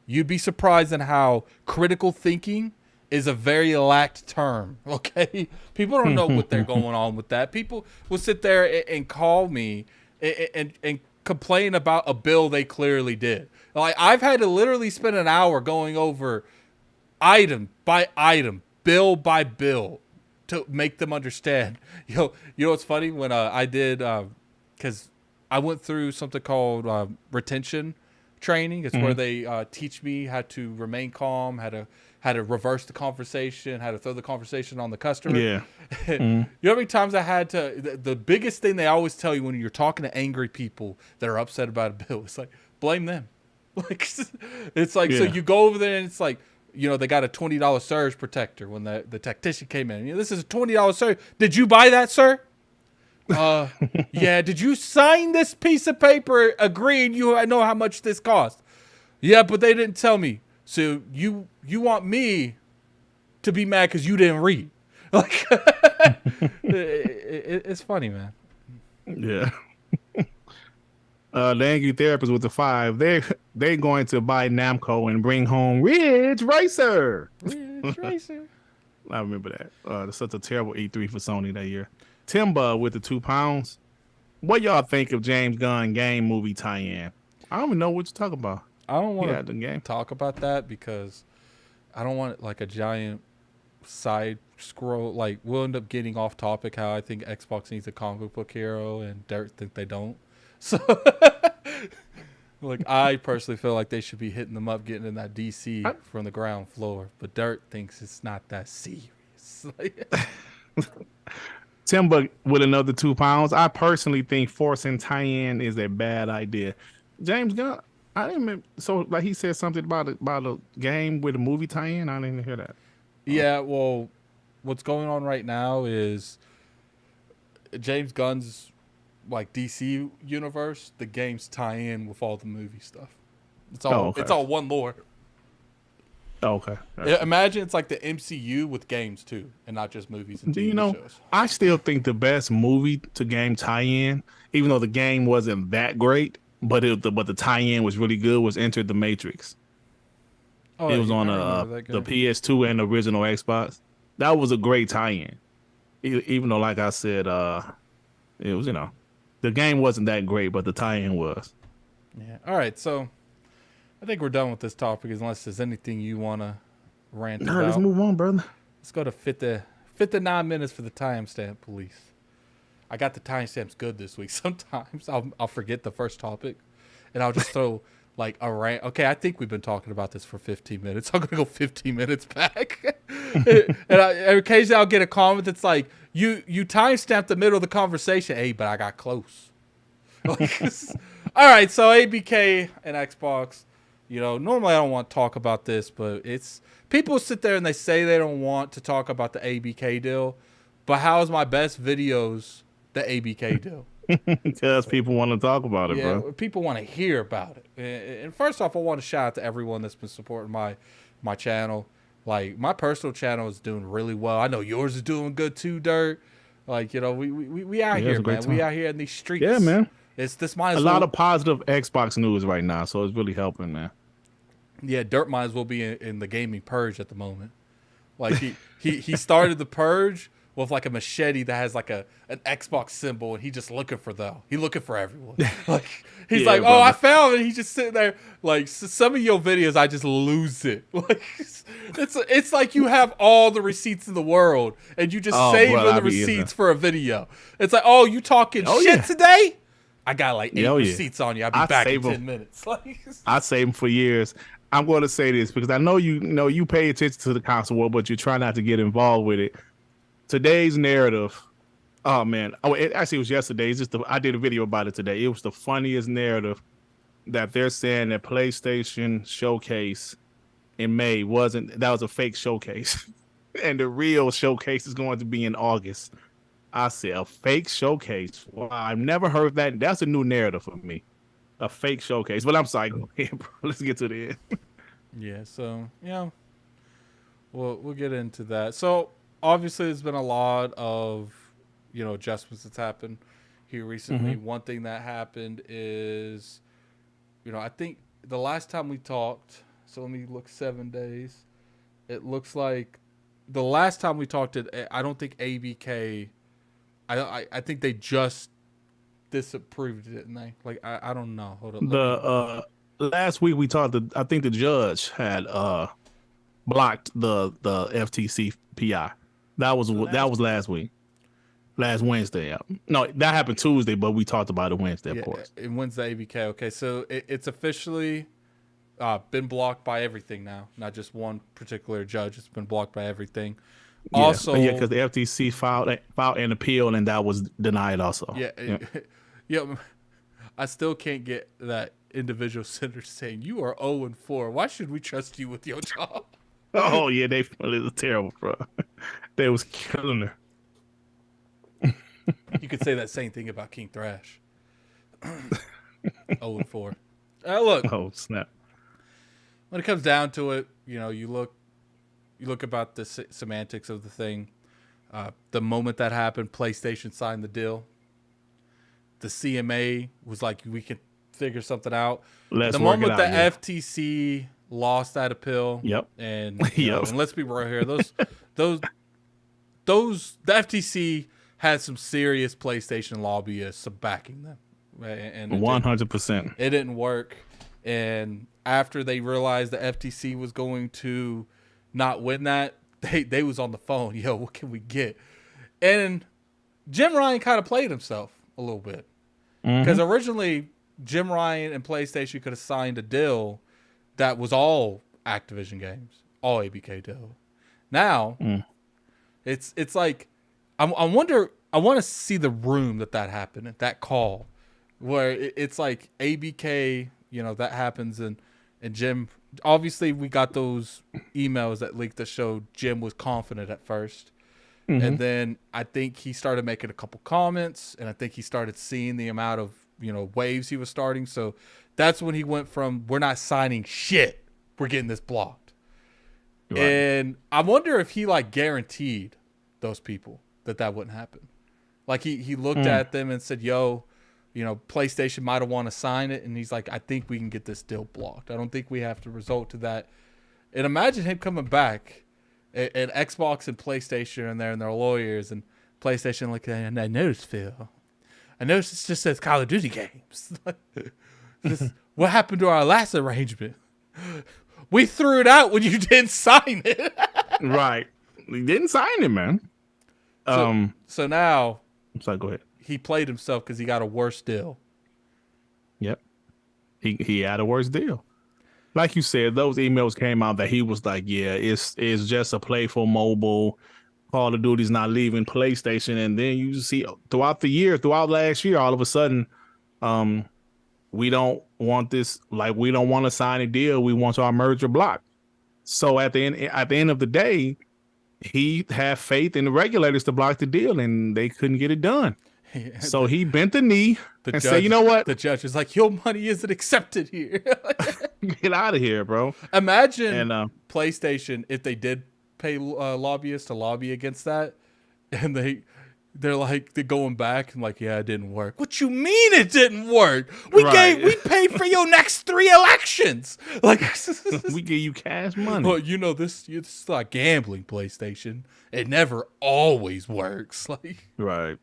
You'd be surprised in how critical thinking is a very lacked term, okay? People don't know what they're going on with that. People will sit there and call me and complain about a bill they clearly did. Like, I've had to literally spend an hour going over item by item, bill by bill, to make them understand. You know what's funny? When I did, because I went through something called retention training. It's where they teach me how to remain calm, how to reverse the conversation, how to throw the conversation on the customer. Yeah. You know how many times I had to, the biggest thing they always tell you when you're talking to angry people that are upset about a bill, it's like, blame them. Like, it's like, so you go over there and it's like, they got a $20 surge protector when the tactician came in. This is a $20 surge. Did you buy that, sir? Yeah. Did you sign this piece of paper agreeing I know how much this cost? Yeah, but they didn't tell me. So you want me to be mad because you didn't read? Like, it's funny, man. Yeah. The angry therapist with the 5. They're going to buy Namco and bring home Ridge Racer. Ridge Racer. I remember that. That's such a terrible E3 for Sony that year. Timba with the £2. What y'all think of James Gunn game movie tie-in? I don't even know what you're talking about. I don't want to talk about that because I don't want like a giant side scroll. Like, we'll end up getting off topic how I think Xbox needs a comic book hero and Dirt think they don't. So, like, I personally feel like they should be hitting them up, getting in that DC from the ground floor. But Dirt thinks it's not that serious. Timba with another £2. I personally think forcing tie-in is a bad idea. James Gunn, I didn't remember. So, like, he said something about a game with a movie tie-in. I didn't hear that. Yeah, well, what's going on right now is James Gunn's like DC universe. The games tie in with all the movie stuff. It's all It's all one lore. Oh, okay. Imagine it's like the MCU with games too, and not just movies and TV shows. I still think the best movie to game tie-in, even though the game wasn't that great, but the tie-in was really good, was Enter the Matrix. It was on the PS2 and the original Xbox. That was a great tie-in. Even though, like I said, it was, the game wasn't that great, but the tie-in was. Yeah. All right. So I think we're done with this topic unless there's anything you want to rant about. Let's move on, brother. Let's go to 59 minutes for the timestamp police. I got the timestamps good this week. Sometimes I'll forget the first topic, and I'll just throw like a rant. Okay, I think we've been talking about this for 15 minutes. I'm gonna go 15 minutes back, and occasionally I'll get a comment that's like, "You timestamped the middle of the conversation." Hey, but I got close. Like, all right, so ABK and Xbox. Normally I don't want to talk about this, but it's people sit there and they say they don't want to talk about the ABK deal, but how is my best videos the ABK deal? Because people want to talk about it, bro. People want to hear about it. And first off, I want to shout out to everyone that's been supporting my channel. Like, my personal channel is doing really well. I know yours is doing good too, Dirt. Like, we out here, man. We out here in these streets. Yeah, man. This a lot of positive Xbox news right now, so it's really helping, man. Yeah, Dirt might as well be in the gaming purge at the moment. Like, he started the purge with like a machete that has like an Xbox symbol, and he just looking for everyone. Like, he's like, brother. I found it. He's just sitting there. Like, some of your videos, I just lose it. Like, it's like you have all the receipts in the world, and you just save the receipts for a video. It's like, you talking shit today? I got like 8 receipts on you. I'll be back in 10 minutes. I save them for years. I'm going to say this because I know you pay attention to the console world, but you try not to get involved with it. Today's narrative, oh man, it was yesterday. It's just I did a video about it today. It was the funniest narrative that they're saying that PlayStation showcase in May was a fake showcase, and the real showcase is going to be in August. I said a fake showcase. Wow, I've never heard that. That's a new narrative for me. A fake showcase. But I'm sorry. Go ahead, bro. Let's get to the end. Yeah. So we'll get into that. So obviously, there's been a lot of adjustments that's happened here recently. Mm-hmm. One thing that happened is, I think the last time we talked. So let me look 7 days. It looks like the last time we talked, I don't think ABK. I think they just disapproved it, didn't they? Like, I don't know. Hold on. Last week we talked. I think the judge had blocked the FTC PI. That was last week. Last Wednesday. Yeah. No, that happened Tuesday, but we talked about it Wednesday, of course. And Wednesday ABK. Okay, so it's officially been blocked by everything now. Not just one particular judge. It's been blocked by everything. Yeah. Also, because the FTC filed an appeal, and that was denied also. Yeah. I still can't get that individual senator saying you are 0-4. Why should we trust you with your job? Oh yeah, it was terrible, bro. They was killing her. You could say that same thing about King Thrash. 0-4. Look. Oh snap! When it comes down to it, you look about the semantics of the thing. The moment that happened, PlayStation signed the deal. The CMA was like, we can figure something out. The moment the FTC lost that appeal, and and let's be real here, the FTC had some serious PlayStation lobbyists backing them, and 100%. It didn't work, and after they realized the FTC was going to not win that, they was on the phone. What can we get? And Jim Ryan kind of played himself a little bit. Because originally, Jim Ryan and PlayStation could have signed a deal that was all Activision games, all ABK deal. Now, it's like, I want to see the room that happened, that call, where it's like ABK, that happens, and Jim, obviously we got those emails that leaked that showed Jim was confident at first. And then I think he started making a couple comments, and I think he started seeing the amount of, waves he was starting. So that's when he went from, we're not signing shit, we're getting this blocked. Right. And I wonder if he guaranteed those people that wouldn't happen. Like he looked at them and said, PlayStation might have want to sign it. And he's like, I think we can get this deal blocked. I don't think we have to resort to that. And imagine him coming back. And Xbox and PlayStation are there and their lawyers, and PlayStation and I noticed, Phil. I noticed it just says Call of Duty games. What happened to our last arrangement? We threw it out when you didn't sign it. Right. You didn't sign it, man. So now I'm sorry, go ahead. He played himself because he got a worse deal. Yep. He had a worse deal. Like you said, those emails came out that he was like, yeah, it's just a playful mobile. Call of Duty's not leaving PlayStation. And then you see throughout last year, all of a sudden, We don't want this. Like, we don't want to sign a deal. We want our merger blocked. So at the end of the day, he had faith in the regulators to block the deal, and they couldn't get it done. So he bent the knee and said, "You know what? The judge is like, your money isn't accepted here." Get out of here, bro." Imagine PlayStation if they did pay lobbyists to lobby against that, and they're going back and like, yeah, it didn't work. What you mean it didn't work? We paid for your next 3 elections. Like, we give you cash money. Well, this it's like gambling, PlayStation. It never always works. Like, right.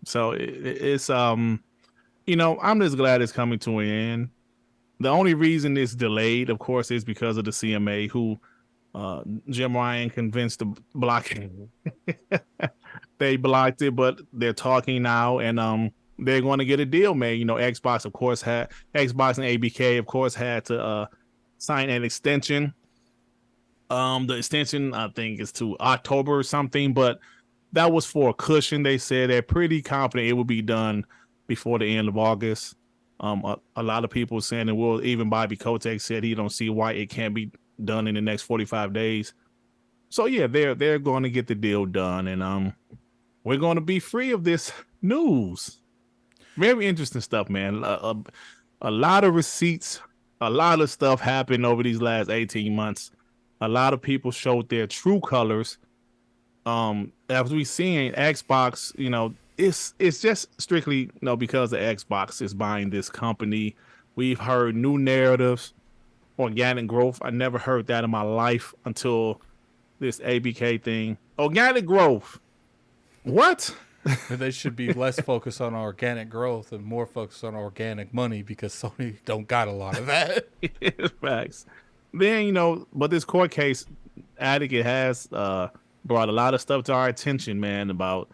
So it's I'm just glad it's coming to an end. The only reason it's delayed, of course, is because of the CMA, who Jim Ryan convinced to block it. They blocked it, but they're talking now, and they're going to get a deal made. Xbox and ABK, of course, had to sign an extension. The extension, I think, is to October or something, but that was for a cushion. They said they're pretty confident it will be done before the end of August. A lot of people saying it will. Even Bobby Kotick said he don't see why it can't be done in the next 45 days. So yeah, they're going to get the deal done, and we're going to be free of this news. Very interesting stuff, man. A lot of receipts, a lot of stuff happened over these last 18 months. A lot of people showed their true colors. As we seen Xbox, it's just strictly because the Xbox is buying this company. We've heard new narratives, organic growth. I never heard that in my life until this ABK thing. Organic growth. What? They should be less focused on organic growth and more focused on organic money, because Sony don't got a lot of that. Facts. Then, but this court case, Addict, it has brought a lot of stuff to our attention, man, about,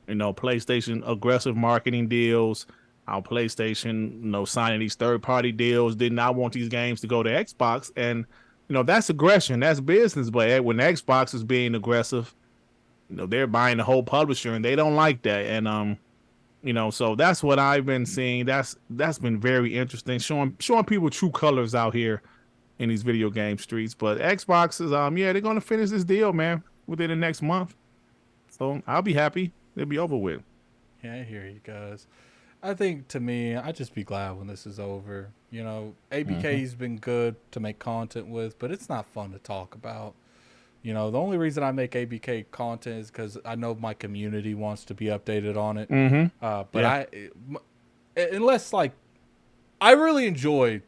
PlayStation aggressive marketing deals, how PlayStation, signing these third-party deals, did not want these games to go to Xbox. And, that's aggression. That's business. But when Xbox is being aggressive, they're buying the whole publisher, and they don't like that. And, so that's what I've been seeing. That's been very interesting, showing people true colors out here in these video game streets. But Xbox is, they're going to finish this deal, man, within the next month. So I'll be happy. It'll be over with. Yeah, I hear you guys. I think, to me, I'd just be glad when this is over. ABK's been good to make content with, but it's not fun to talk about. The only reason I make ABK content is because I know my community wants to be updated on it. Unless, like, I really enjoyed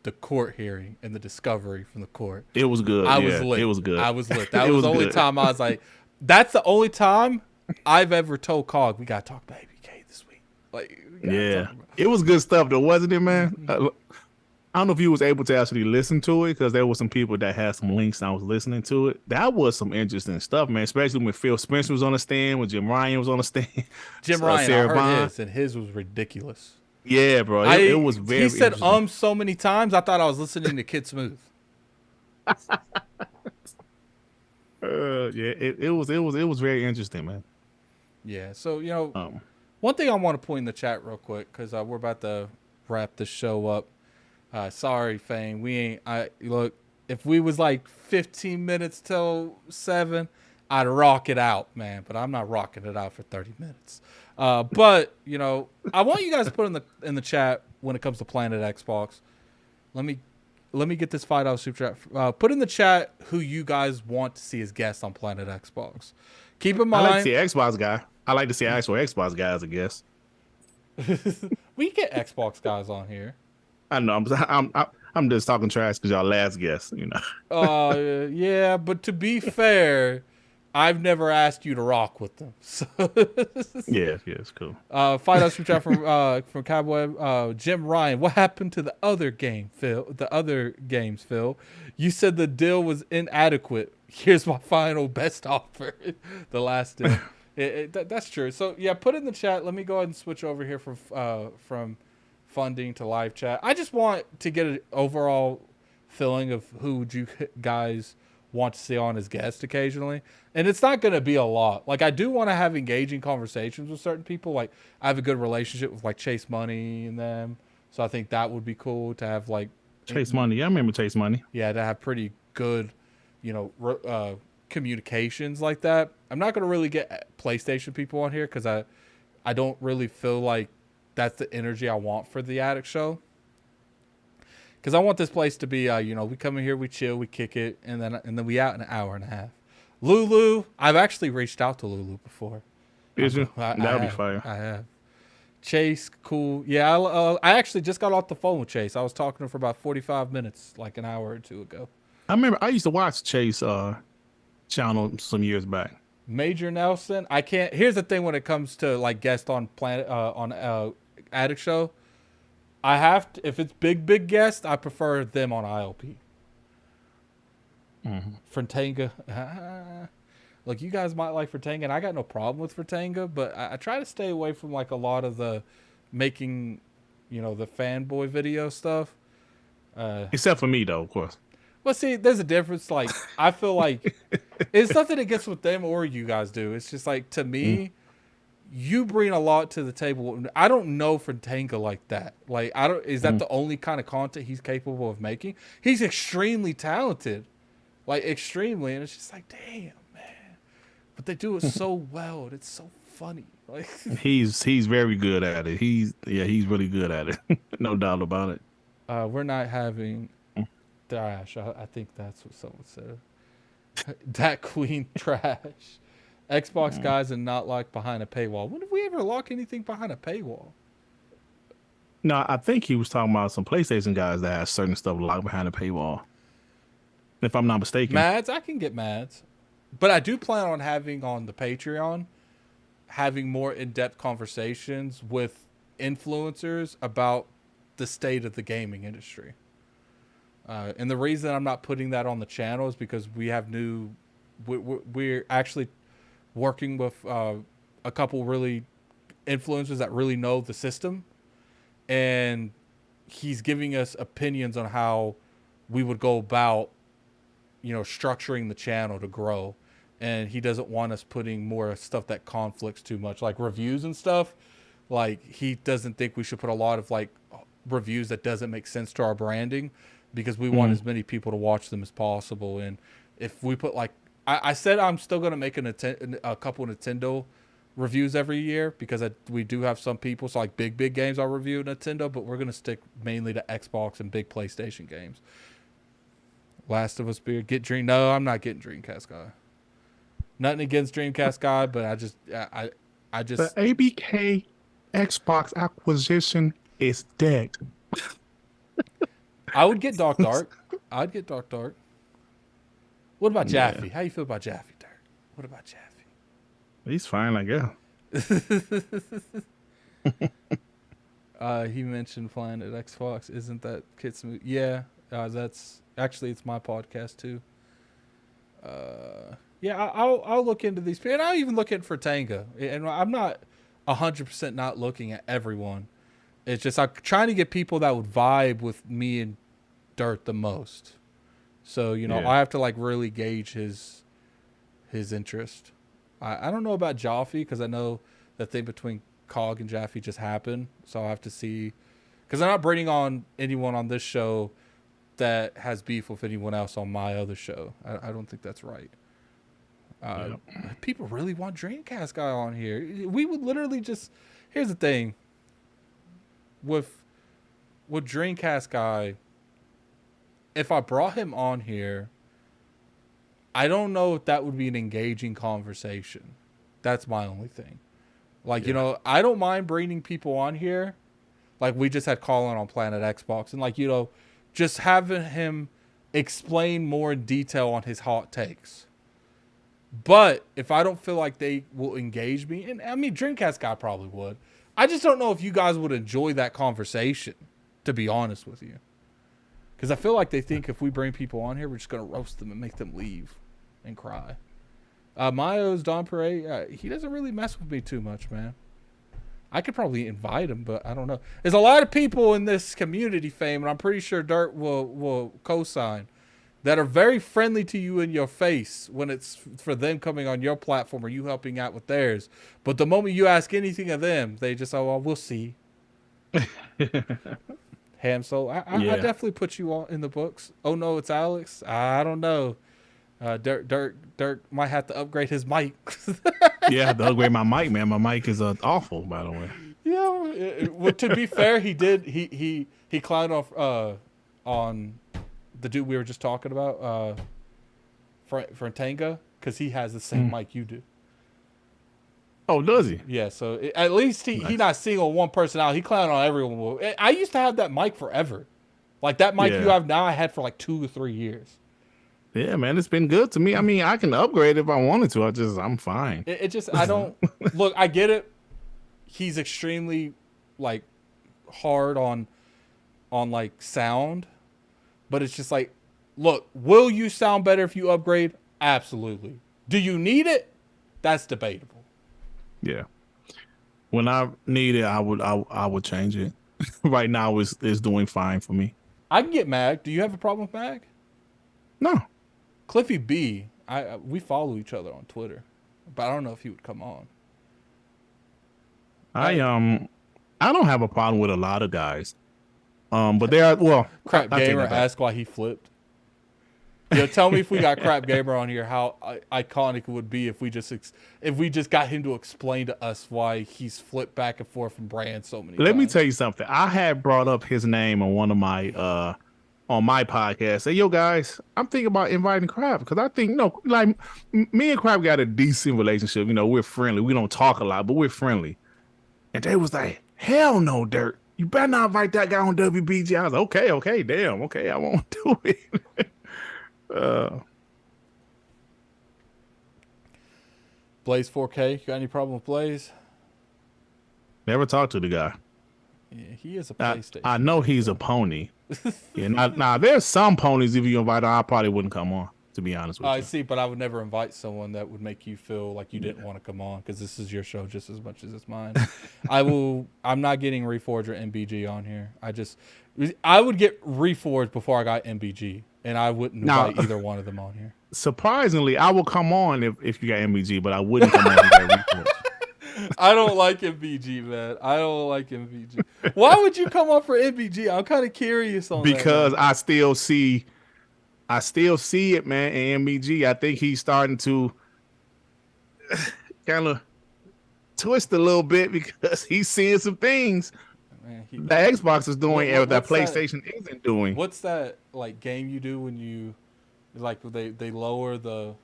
the court hearing and the discovery from the court. It was good. I was lit. It was good. I was lit. That was the only time I was like, that's the only time I've ever told Cog, we got to talk about ABK this week. Like, it was good stuff though, wasn't it, man? I don't know if you was able to actually listen to it, because there were some people that had some links and I was listening to it. That was some interesting stuff, man, especially when Phil Spencer was on the stand, when Jim Ryan was on the stand. Jim Ryan, I heard his, and his was ridiculous. Yeah, bro. It was very interesting. He said so many times, I thought I was listening to Kid Smooth. It was very interesting, man. Yeah, so, one thing I want to point in the chat real quick, because we're about to wrap the show up. Sorry, Fang. Look, if we was like 15 minutes till 7, I'd rock it out, man. But I'm not rocking it out for 30 minutes. But I want you guys to put in the chat when it comes to Planet Xbox. Let me get this $5 super chat. Put in the chat who you guys want to see as guests on Planet Xbox. Keep in mind, I like to see Xbox guy. I like to see actual Xbox guys as a guest. We get Xbox guys on here. I know. I'm just talking trash because y'all last guest, yeah, but to be fair, I've never asked you to rock with them. So yeah, it's cool. $5 super chat from Cowboy. Jim Ryan, what happened to the other game, Phil? The other games, Phil? You said the deal was inadequate. Here's my final best offer. The last deal. That's true. So yeah, put in the chat. Let me go ahead and switch over here from funding to live chat. I just want to get an overall feeling of who would you guys want to see on as guests occasionally. And it's not going to be a lot. Like, I do want to have engaging conversations with certain people. Like, I have a good relationship with like Chase Money and them. So I think that would be cool to have like Chase Money. Yeah, I remember Chase Money. Yeah, to have pretty good, communications like that. I'm not going to really get PlayStation people on here because I don't really feel like that's the energy I want for the Addict Show. Because I want this place to be, we come in here, we chill, we kick it, and then we out in an hour and a half. Lulu, I've actually reached out to Lulu before. Did you? That would be fire. I have. Chase, cool. Yeah, I actually just got off the phone with Chase. I was talking to him for about 45 minutes, like an hour or two ago. I remember I used to watch Chase channel some years back. Major Nelson, I can't. Here's the thing when it comes to like guest on Addict Show. I have to, if it's big guest, I prefer them on ILP. Fratanga. Look, you guys might like Fratanga, and I got no problem with Fratanga, but I try to stay away from like a lot of the making, the fanboy video stuff. Except for me, though, of course. Well, see, there's a difference. Like, I feel like it's nothing against what them or you guys do. It's just like, to me, you bring a lot to the table. I don't know Fratanga like that. Like, is that the only kind of content he's capable of making? He's extremely talented. Like, extremely. And it's just like, damn, man. But they do it so well. And it's so funny. Like, he's very good at it. He's really good at it. No doubt about it. We're not having trash. I think that's what someone said. That queen trash. Xbox guys and not like behind a paywall. When did we ever lock anything behind a paywall? No, I think he was talking about some PlayStation guys that have certain stuff locked behind a paywall. If I'm not mistaken. Mads, I can get Mads. But I do plan on having on the Patreon, having more in-depth conversations with influencers about the state of the gaming industry. And the reason I'm not putting that on the channel is because we have we're actually working with a couple really influencers that really know the system. And he's giving us opinions on how we would go about, structuring the channel to grow. And he doesn't want us putting more stuff that conflicts too much, like reviews and stuff. Like, he doesn't think we should put a lot of like reviews that doesn't make sense to our branding, because we want as many people to watch them as possible. And if we put like, I said I'm still going to make a couple Nintendo reviews every year, because we do have some people, so like big games I'll review Nintendo, but we're going to stick mainly to Xbox and big PlayStation games. Last of Us beer, no, I'm not getting Dreamcast guy. Nothing against Dreamcast guy, but I just the ABK Xbox acquisition is dead. I would get Dark. I'd get Dark. What about Jaffe? How you feel about Jaffe, Dirk? What about Jaffe? He's fine, I guess. He mentioned playing at Xbox. Isn't that Kid Smooth? Yeah, that's actually, it's my podcast too. Yeah, I'll look into these, and I'll even look in for Tanga. And I'm not 100% not looking at everyone. It's just I'm trying to get people that would vibe with me and Dirt the most. So, I have to like really gauge his interest. I don't know about Jaffe, because I know that thing between Cog and Jaffe just happened. So I'll have to see, because I'm not bringing on anyone on this show that has beef with anyone else on my other show. I don't think that's right. People really want Dreamcast guy on here. We would literally just, here's the thing with Dreamcast guy, if I brought him on here, I don't know if that would be an engaging conversation. That's my only thing. Like, I don't mind bringing people on here. Like, we just had Colin on Planet Xbox, and like, just having him explain more in detail on his hot takes. But if I don't feel like they will engage me, and I mean, Dreamcast guy probably would. I just don't know if you guys would enjoy that conversation, to be honest with you. Because I feel like they think if we bring people on here, we're just going to roast them and make them leave and cry. Mayo's Don Pere, he doesn't really mess with me too much, man. I could probably invite him, but I don't know. There's a lot of people in this community fame, and I'm pretty sure Dirt will co-sign, that are very friendly to you in your face when it's for them coming on your platform or you helping out with theirs. But the moment you ask anything of them, they just, oh, well, we'll see. Ham, so I definitely put you all in the books. Oh no, it's Alex. I don't know. Dirk might have to upgrade his mic. Yeah, I have to upgrade my mic, man. My mic is awful, by the way. Yeah, well, to be fair, he did. He clowned off on the dude we were just talking about, Frantanga, because he has the same mic you do. Oh, does he? Yeah, so at least he not single one person out. He clowned on everyone. I used to have that mic forever. Like that mic you have now, I had for like 2 or 3 years. Yeah, man, it's been good to me. I mean, I can upgrade if I wanted to. I'm fine. It just, I don't look. I get it. He's extremely like hard on like sound, but it's just like, look, will you sound better if you upgrade? Absolutely. Do you need it? That's debatable. Yeah. When I need it, I would change it. Right now, it's doing fine for me. I can get Mag. Do you have a problem with Mag? No. Cliffy B, we follow each other on Twitter, but I don't know if he would come on. I don't have a problem with a lot of guys. But there are Crap Gamer asked why he flipped. Tell me if we got Crap Gamer on here, how iconic it would be if we just got him to explain to us why he's flipped back and forth from Brand so many times. Let me tell you something. I had brought up his name on one of my on my podcast. Say, yo guys, I'm thinking about inviting Crap because I think like me and Crap got a decent relationship. We're friendly. We don't talk a lot, but we're friendly. And they was like, hell no, Dirk. You better not invite that guy on WBG. I was like, okay, damn, okay, I won't do it. Blaze 4K, you got any problem with Blaze? Never talked to the guy. Yeah, he is a PlayStation. I know he's a pony. Yeah, now there's some ponies, if you invite him, I probably wouldn't come on, to be honest with you. I see, but I would never invite someone that would make you feel like you didn't want to come on, because this is your show just as much as it's mine. I'm not getting Reforge or MBG on here. I would get Reforge before I got MBG, and I wouldn't invite either one of them on here. Surprisingly, I will come on if you got MBG, but I wouldn't come on if you got Reforge. I don't like MBG, man. I don't like MBG. Why would you come on for MBG? I'm kind of curious on that. Because I still see it, man, in MBG. I think he's starting to kind of twist a little bit because he's seeing some things that Xbox is doing and that PlayStation isn't doing. What's that like game you do when you like they lower the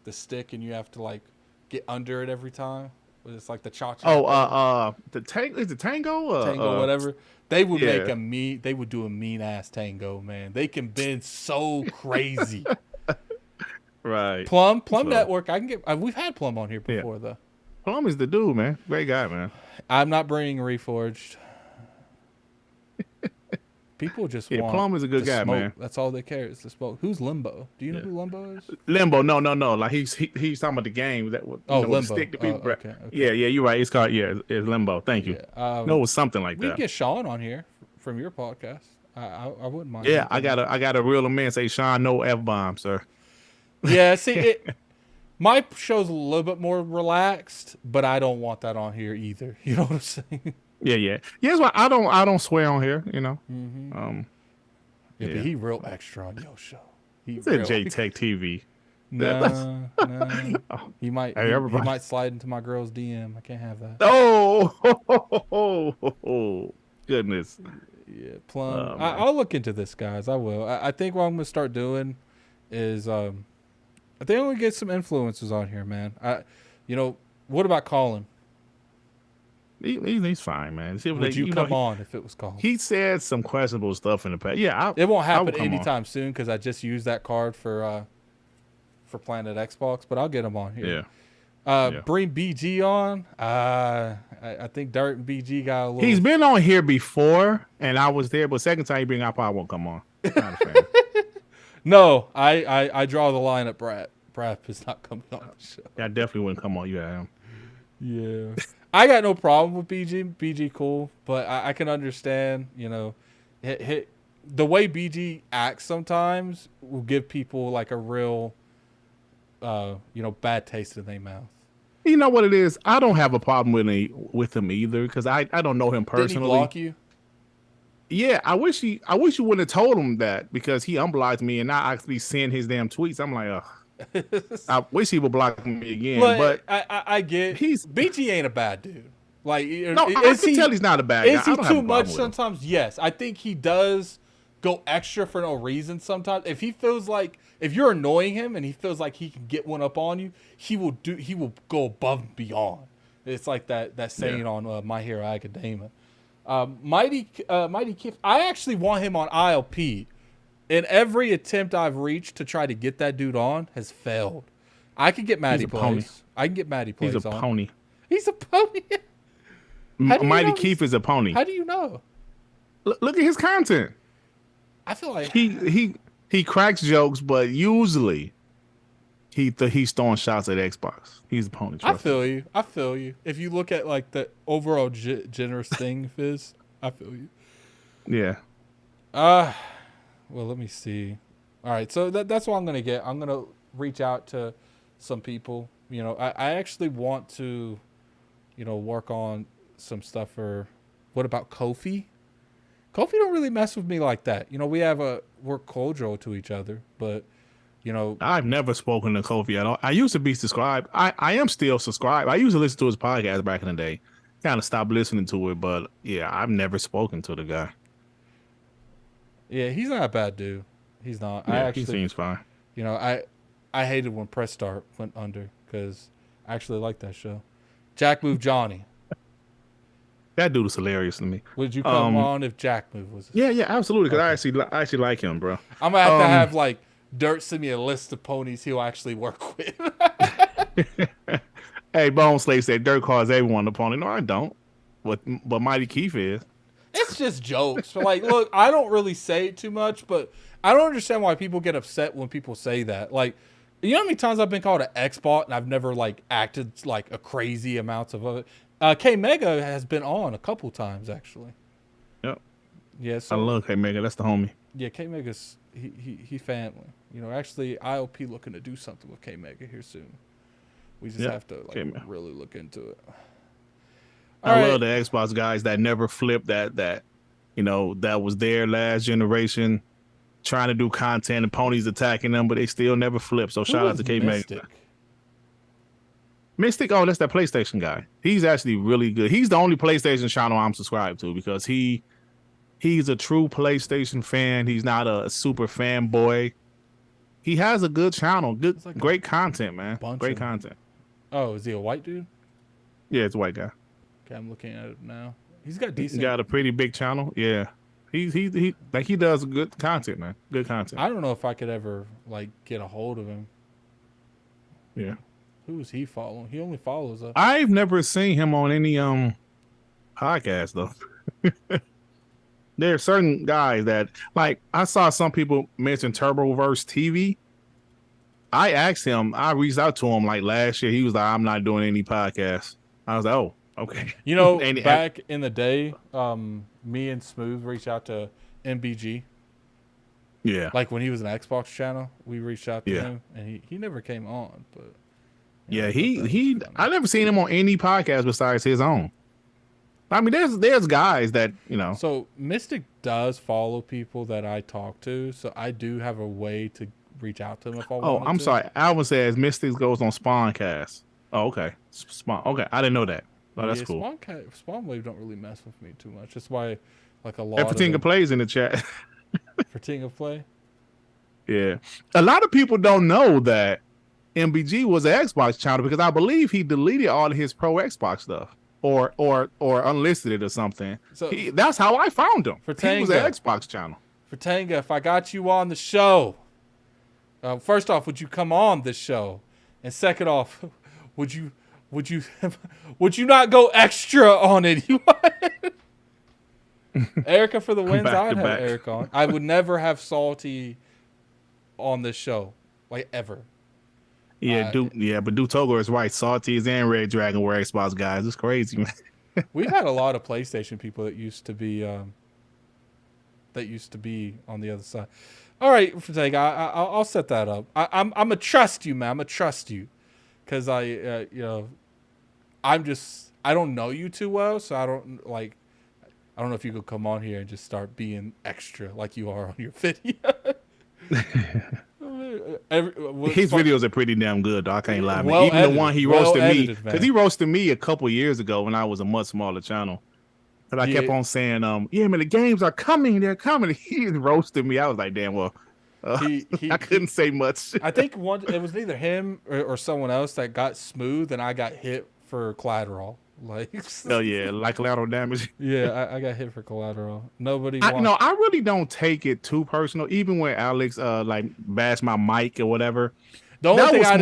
stick and you have to like get under it every time? It's like the cha-cha. The tango? Tango, whatever. They would they would do a mean ass tango, man. They can bend so crazy. Right. Plum Network. We've had Plum on here before though. Plum is the dude, man. Great guy, man. I'm not bringing Reforged. People just want Plum is a good guy, smoke. man. That's all they care is the smoke. Who's Limbo? Do you know who Limbo is? Limbo, no. Like he's talking about the game that would Limbo. Stick to people. Okay. Yeah, you're right. It's called it's Limbo. Thank you. Yeah. No, it was something like that. We can get Shaun on here from your podcast. I wouldn't mind. Yeah, I gotta reel him in. Say Shaun, no F-bomb, sir. Yeah, see, my show's a little bit more relaxed, but I don't want that on here either. You know what I'm saying? Yeah. Yes, well, I don't swear on here. Mm-hmm. But he real extra on your show. He said J-Tech TV. No. He might slide into my girl's DM. I can't have that. Oh, goodness. Yeah, Plum. I'll look into this, guys. I will. I think what I'm gonna start doing is I think I'm gonna get some influencers on here, man. What about Colin? He's fine, man. Would you come on if it was Colin? He said some questionable stuff in the past. Yeah, it won't happen anytime soon because I just used that card for Planet Xbox, but I'll get him on here. Yeah. Bring BG on. I think Dirt and BG got a little. He's been on here before, and I was there, but second time you bring up, I won't come on. Not a fan. No, I draw the line at Brad. Brad is not coming on the show. I definitely wouldn't come on. Yeah, Yeah. I got no problem with BG. BG cool, but I can understand, the way BG acts sometimes will give people like a real, bad taste in their mouth. You know what it is? I don't have a problem with him either because I don't know him personally. Didn't he block you? Yeah, I wish you wouldn't have told him that because he unblocked me and not actually send his damn tweets. I'm like, I wish he would block me again. But I get BG ain't a bad dude. Like, no, I can tell he's not a bad guy. Is he too much sometimes? Yes, I think he does go extra for no reason sometimes. If he feels like, if you're annoying him and he feels like he can get one up on you, he will go above and beyond. It's like that saying on My Hero Academia. Mighty Keith, I actually want him on ILP. And every attempt I've reached to try to get that dude on has failed. I can get mad he plays. I can get mad he plays. He's a pony. He's a pony. Mighty Keith is a pony. How do you know? Look at his content. I feel like he cracks jokes, but usually he's throwing shots at Xbox. He's a pony. I feel you. If you look at like the overall generous thing, Fizz, I feel you. Yeah. Well, let me see. All right, so that's what I'm gonna get. I'm gonna reach out to some people. I actually want to, work on some stuff for. What about Kofi? Kofi don't really mess with me like that. We're cordial to each other, but I've never spoken to Kofi at all. I used to be subscribed. I am still subscribed. I used to listen to his podcast back in the day. Kind of stopped listening to it, but yeah, I've never spoken to the guy. Yeah, he's not a bad dude. He's not. Yeah, he seems fine. I hated when Press Start went under because I actually like that show. Jack Move Johnny. That dude is hilarious to me. Would you come on if Jack Move was? Yeah, absolutely. Because I actually like him, bro. I'm gonna have to have like Dirt send me a list of ponies he'll actually work with. Hey, Bone Slave said Dirt calls everyone a pony. No, I don't. But Mighty Keith is. It's just jokes. Like, look, I don't really say it too much, but I don't understand why people get upset when people say that. Like, you know how many times I've been called an X-bot and I've never like acted like a crazy amounts of it. K Mega has been on a couple times actually. Yep. Yeah. So, I love K Mega. That's the homie. Yeah, K Mega's he family. Actually, IOP looking to do something with K Mega here soon. We just have to really look into it. I love the Xbox guys that never flipped that was their last generation trying to do content and ponies attacking them, but they still never flip. So shout out to K Mega. Mystic, oh, that's that PlayStation guy. He's actually really good. He's the only PlayStation channel I'm subscribed to because he's a true PlayStation fan. He's not a super fanboy. He has a good channel, great content, man. Great content. Oh, is he a white dude? Yeah, it's a white guy. Okay, I'm looking at it now. He's got decent. He got a pretty big channel. Yeah, he does good content, man. Good content. I don't know if I could ever like get a hold of him. Yeah. Who is he following? He only follows us. I've never seen him on any podcast though. There are certain guys that like I saw some people mention Turboverse TV. I asked him, I reached out to him like last year. He was like, I'm not doing any podcasts. I was like, oh, okay. Back in the day, me and Smooth reached out to MBG. Yeah. Like when he was an Xbox channel, we reached out to him and he never came on, but I never seen him on any podcast besides his own. I mean, there's guys that, So Mystic does follow people that I talk to, so I do have a way to reach out to him if I want to. Oh, I'm sorry. Alvin says Mystic goes on Spawncast. Oh, okay. Spawn. Okay, I didn't know that. Oh, that's cool. Spawn Wave don't really mess with me too much. That's why, like a lot. Everything plays in the chat. Fertinga play. Yeah, a lot of people don't know that MBG was an Xbox channel because I believe he deleted all of his pro Xbox stuff or unlisted it or something. So that's how I found him. He was an Xbox channel. Fertinga, if I got you on the show, first off, would you come on this show? And second off, would you not go extra on it? Erica for the wins. I'd have Erica on. I would never have Salty on this show, like ever. Yeah, but Duke Togo is right. Salties and Red Dragon were Xbox guys. It's crazy, man. We've had a lot of PlayStation people that used to be that used to be on the other side. All right, Fatega, I'll set that up. I'm gonna trust you, man. I'm gonna trust you, because I don't know you too well, so I don't know if you could come on here and just start being extra like you are on your video. His videos are pretty damn good, though. I can't lie, man. Well Even edited, the one he well roasted edited, me, man. because he roasted me a couple years ago when I was a much smaller channel. But I kept on saying, yeah, man, the games are coming. They're coming. He roasted me. I was like, damn, well, I couldn't say much. I think it was either him or someone else that got smooth, and I got hit for collateral. Like, oh yeah, like collateral damage. Yeah, I got hit for collateral. Nobody. I really don't take it too personal. Even when Alex like bashed my mic or whatever. The only thing I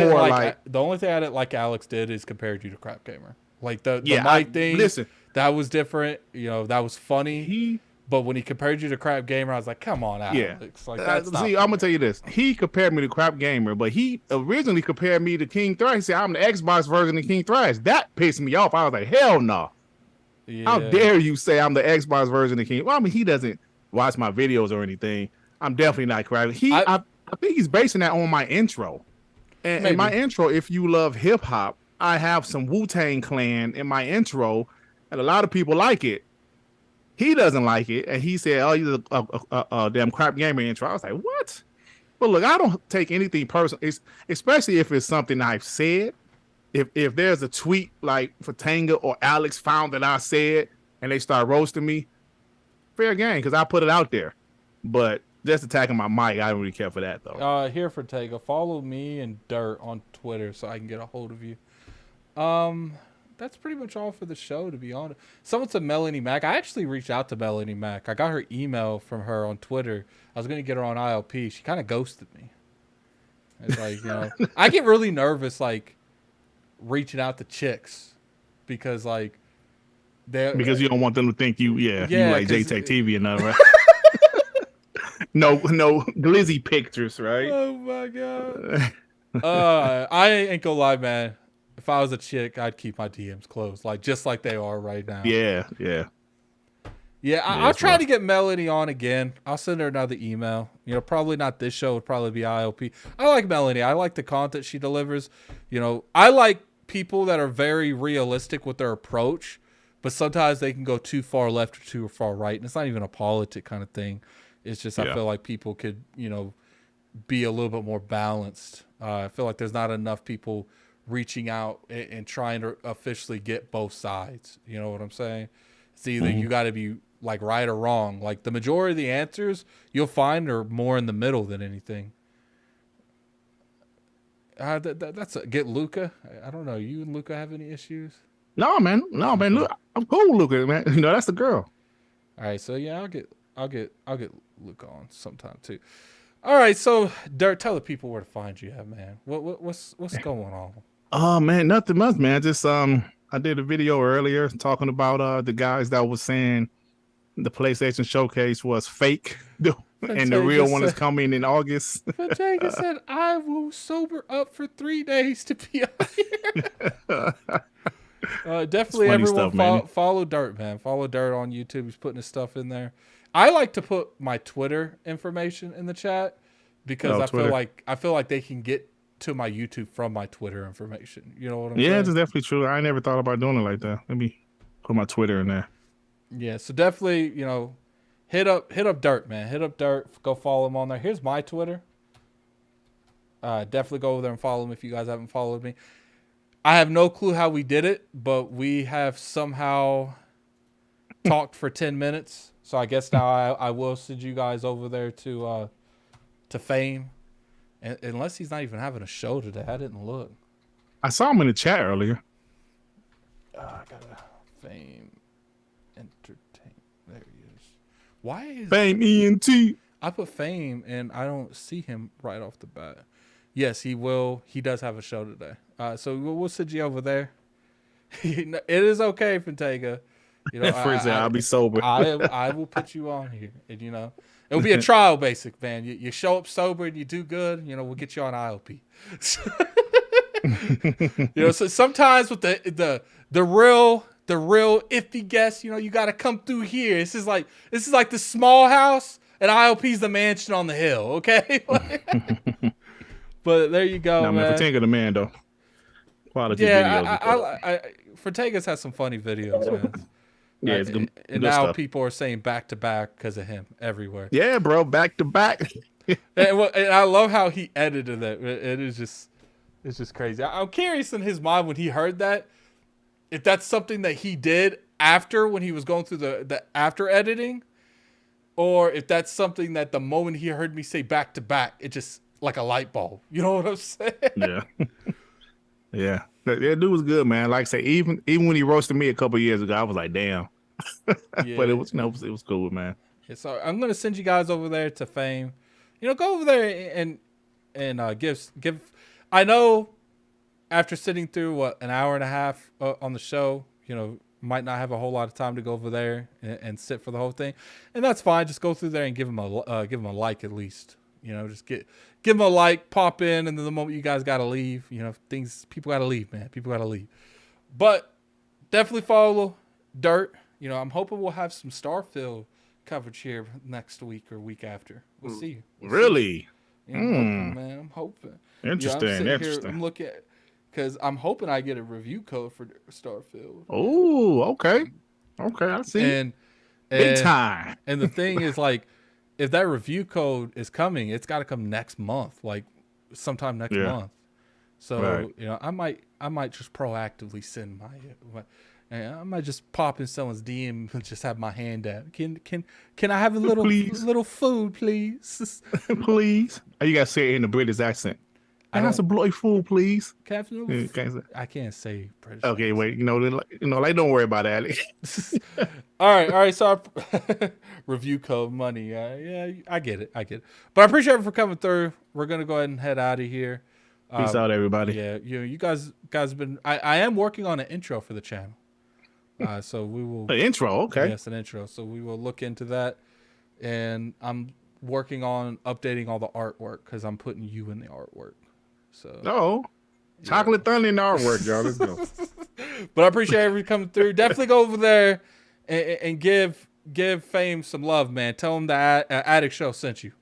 didn't like Alex did is compared you to Crap Gamer. Like the mic thing. Listen, that was different. That was funny. But when he compared you to Crap Gamer, I was like, "Come on, Alex!" Yeah. Like, that's not I'm gonna tell you this: he compared me to Crap Gamer, but he originally compared me to King Thrash. He said, "I'm the Xbox version of King Thrash." That pissed me off. I was like, "Hell no! Yeah. How dare you say I'm the Xbox version of King?" Well, I mean, he doesn't watch my videos or anything. I'm definitely not Crap. I think he's basing that on my intro. And in my intro, if you love hip hop, I have some Wu-Tang Clan in my intro, and a lot of people like it. He doesn't like it, and he said, "Oh, you're a damn Crap Gamer intro." I was like, "What?" But look, I don't take anything personal, especially if it's something I've said. If there's a tweet like Fatanga or Alex found that I said, and they start roasting me, fair game, because I put it out there. But just attacking my mic, I don't really care for that, though. Here, Fatanga, follow me and Dirt on Twitter so I can get a hold of you. That's pretty much all for the show, to be honest. Someone said Melanie Mack. I actually reached out to Melanie Mack. I got her email from her on Twitter. I was going to get her on ILP. She kind of ghosted me. It's like, I get really nervous, like, reaching out to chicks because, like, because you don't want them to think you like JTech TV and that, right? no glizzy pictures, right? Oh, my God. I ain't gonna lie, man. If I was a chick, I'd keep my DMs closed, like just like they are right now. Yeah. I'll try to get Melanie on again. I'll send her another email. Probably not this show. It'd probably be ILP. I like Melanie. I like the content she delivers. I like people that are very realistic with their approach, but sometimes they can go too far left or too far right, and it's not even a politic kind of thing. It's just I feel like people could, be a little bit more balanced. I feel like there's not enough people reaching out and trying to officially get both sides. You know what I'm saying? It's either you got to be like right or wrong. Like the majority of the answers you'll find are more in the middle than anything. That's get Luca. I don't know. You and Luca have any issues? No, man. Look, I'm cool with Luca, man. That's the girl. All right, so yeah, I'll get Luca on sometime too. All right, so Dirt, tell the people where to find you at, man. What's going on? Oh man, nothing much, man. Just I did a video earlier talking about the guys that was saying the PlayStation Showcase was fake, and the real one is coming in August. Fatega said, "I will sober up for 3 days to be out here." Definitely, everyone follow Dirt, man. Follow Dirt on YouTube. He's putting his stuff in there. I like to put my Twitter information in the chat because I feel like they can get to my YouTube from my Twitter information. You know what I'm saying? Yeah, it's definitely true. I never thought about doing it like that. Let me put my Twitter in there. Yeah, so definitely, hit up Dirt, man. Hit up Dirt. Go follow him on there. Here's my Twitter. Definitely go over there and follow him if you guys haven't followed me. I have no clue how we did it, but we have somehow talked for 10 minutes. So I guess now I will send you guys over there to Fame. Unless he's not even having a show today. I didn't look. I saw him in the chat earlier. I got a Fame Entertainment. There he is. Why is Fame ENT? I put Fame and I don't see him right off the bat. Yes, he will. He does have a show today. So we'll send you over there. It is okay, Fantega. I'll be sober. I will put you on here, and it'll be a trial basic, man. You show up sober and you do good, we'll get you on ILP. So sometimes with the real iffy guests, you got to come through here. This is like the Small House. And IOP's the mansion on the hill, okay? But there you go, No, man. man. Fortega the man, though. Quality Yeah, videos. I Fortega's has some funny videos, man. Yeah, it's good, And good now stuff. people are saying back to back because of him everywhere. Yeah, bro. Back to back. And I love how he edited it. It's just crazy. I'm curious in his mind when he heard that, if that's something that he did after when he was going through the after editing, or if that's something that the moment he heard me say back to back, it just like a light bulb. You know what I'm saying? Yeah. Yeah. That dude was good, man. Like I say, even when he roasted me a couple years ago, I was like, damn. Yeah. But it was it was cool, man. Yeah, so I'm gonna send you guys over there to Fame. Go over there and give. I know after sitting through an hour and a half on the show, might not have a whole lot of time to go over there and sit for the whole thing, and that's fine. Just go through there and give him a like at least. Just give him a like, pop in, and then the moment you guys gotta leave, people gotta leave, man. People gotta leave. But definitely follow Dirt. I'm hoping we'll have some Starfield coverage here next week or week after. We'll see. Really? I'm hoping, man. I'm hoping. Interesting. I'm looking at, because I'm hoping I get a review code for Starfield. Oh, okay. Okay, I see. And big time. And the thing is, like, if that review code is coming, it's got to come next month, like sometime next month. So I might just proactively send I might just pop in someone's DM and just have my hand out. Can I have a little food, please? Please. Oh, you gotta say it in a British accent. I have some bloody food, please. I can't say British. Okay, wait. Don't worry about that. All right. So review code money. Yeah, I get it. But I appreciate it for coming through. We're gonna go ahead and head out of here. Peace out, everybody. Yeah, you guys have been. I am working on an intro for the channel. So we will. An intro, okay. Yes, an intro. So we will look into that, and I'm working on updating all the artwork because I'm putting you in the artwork. So. Chocolate Thunder in the artwork, y'all. Let's go. But I appreciate everybody coming through. Definitely go over there and give Fame some love, man. Tell him that Addict Show sent you.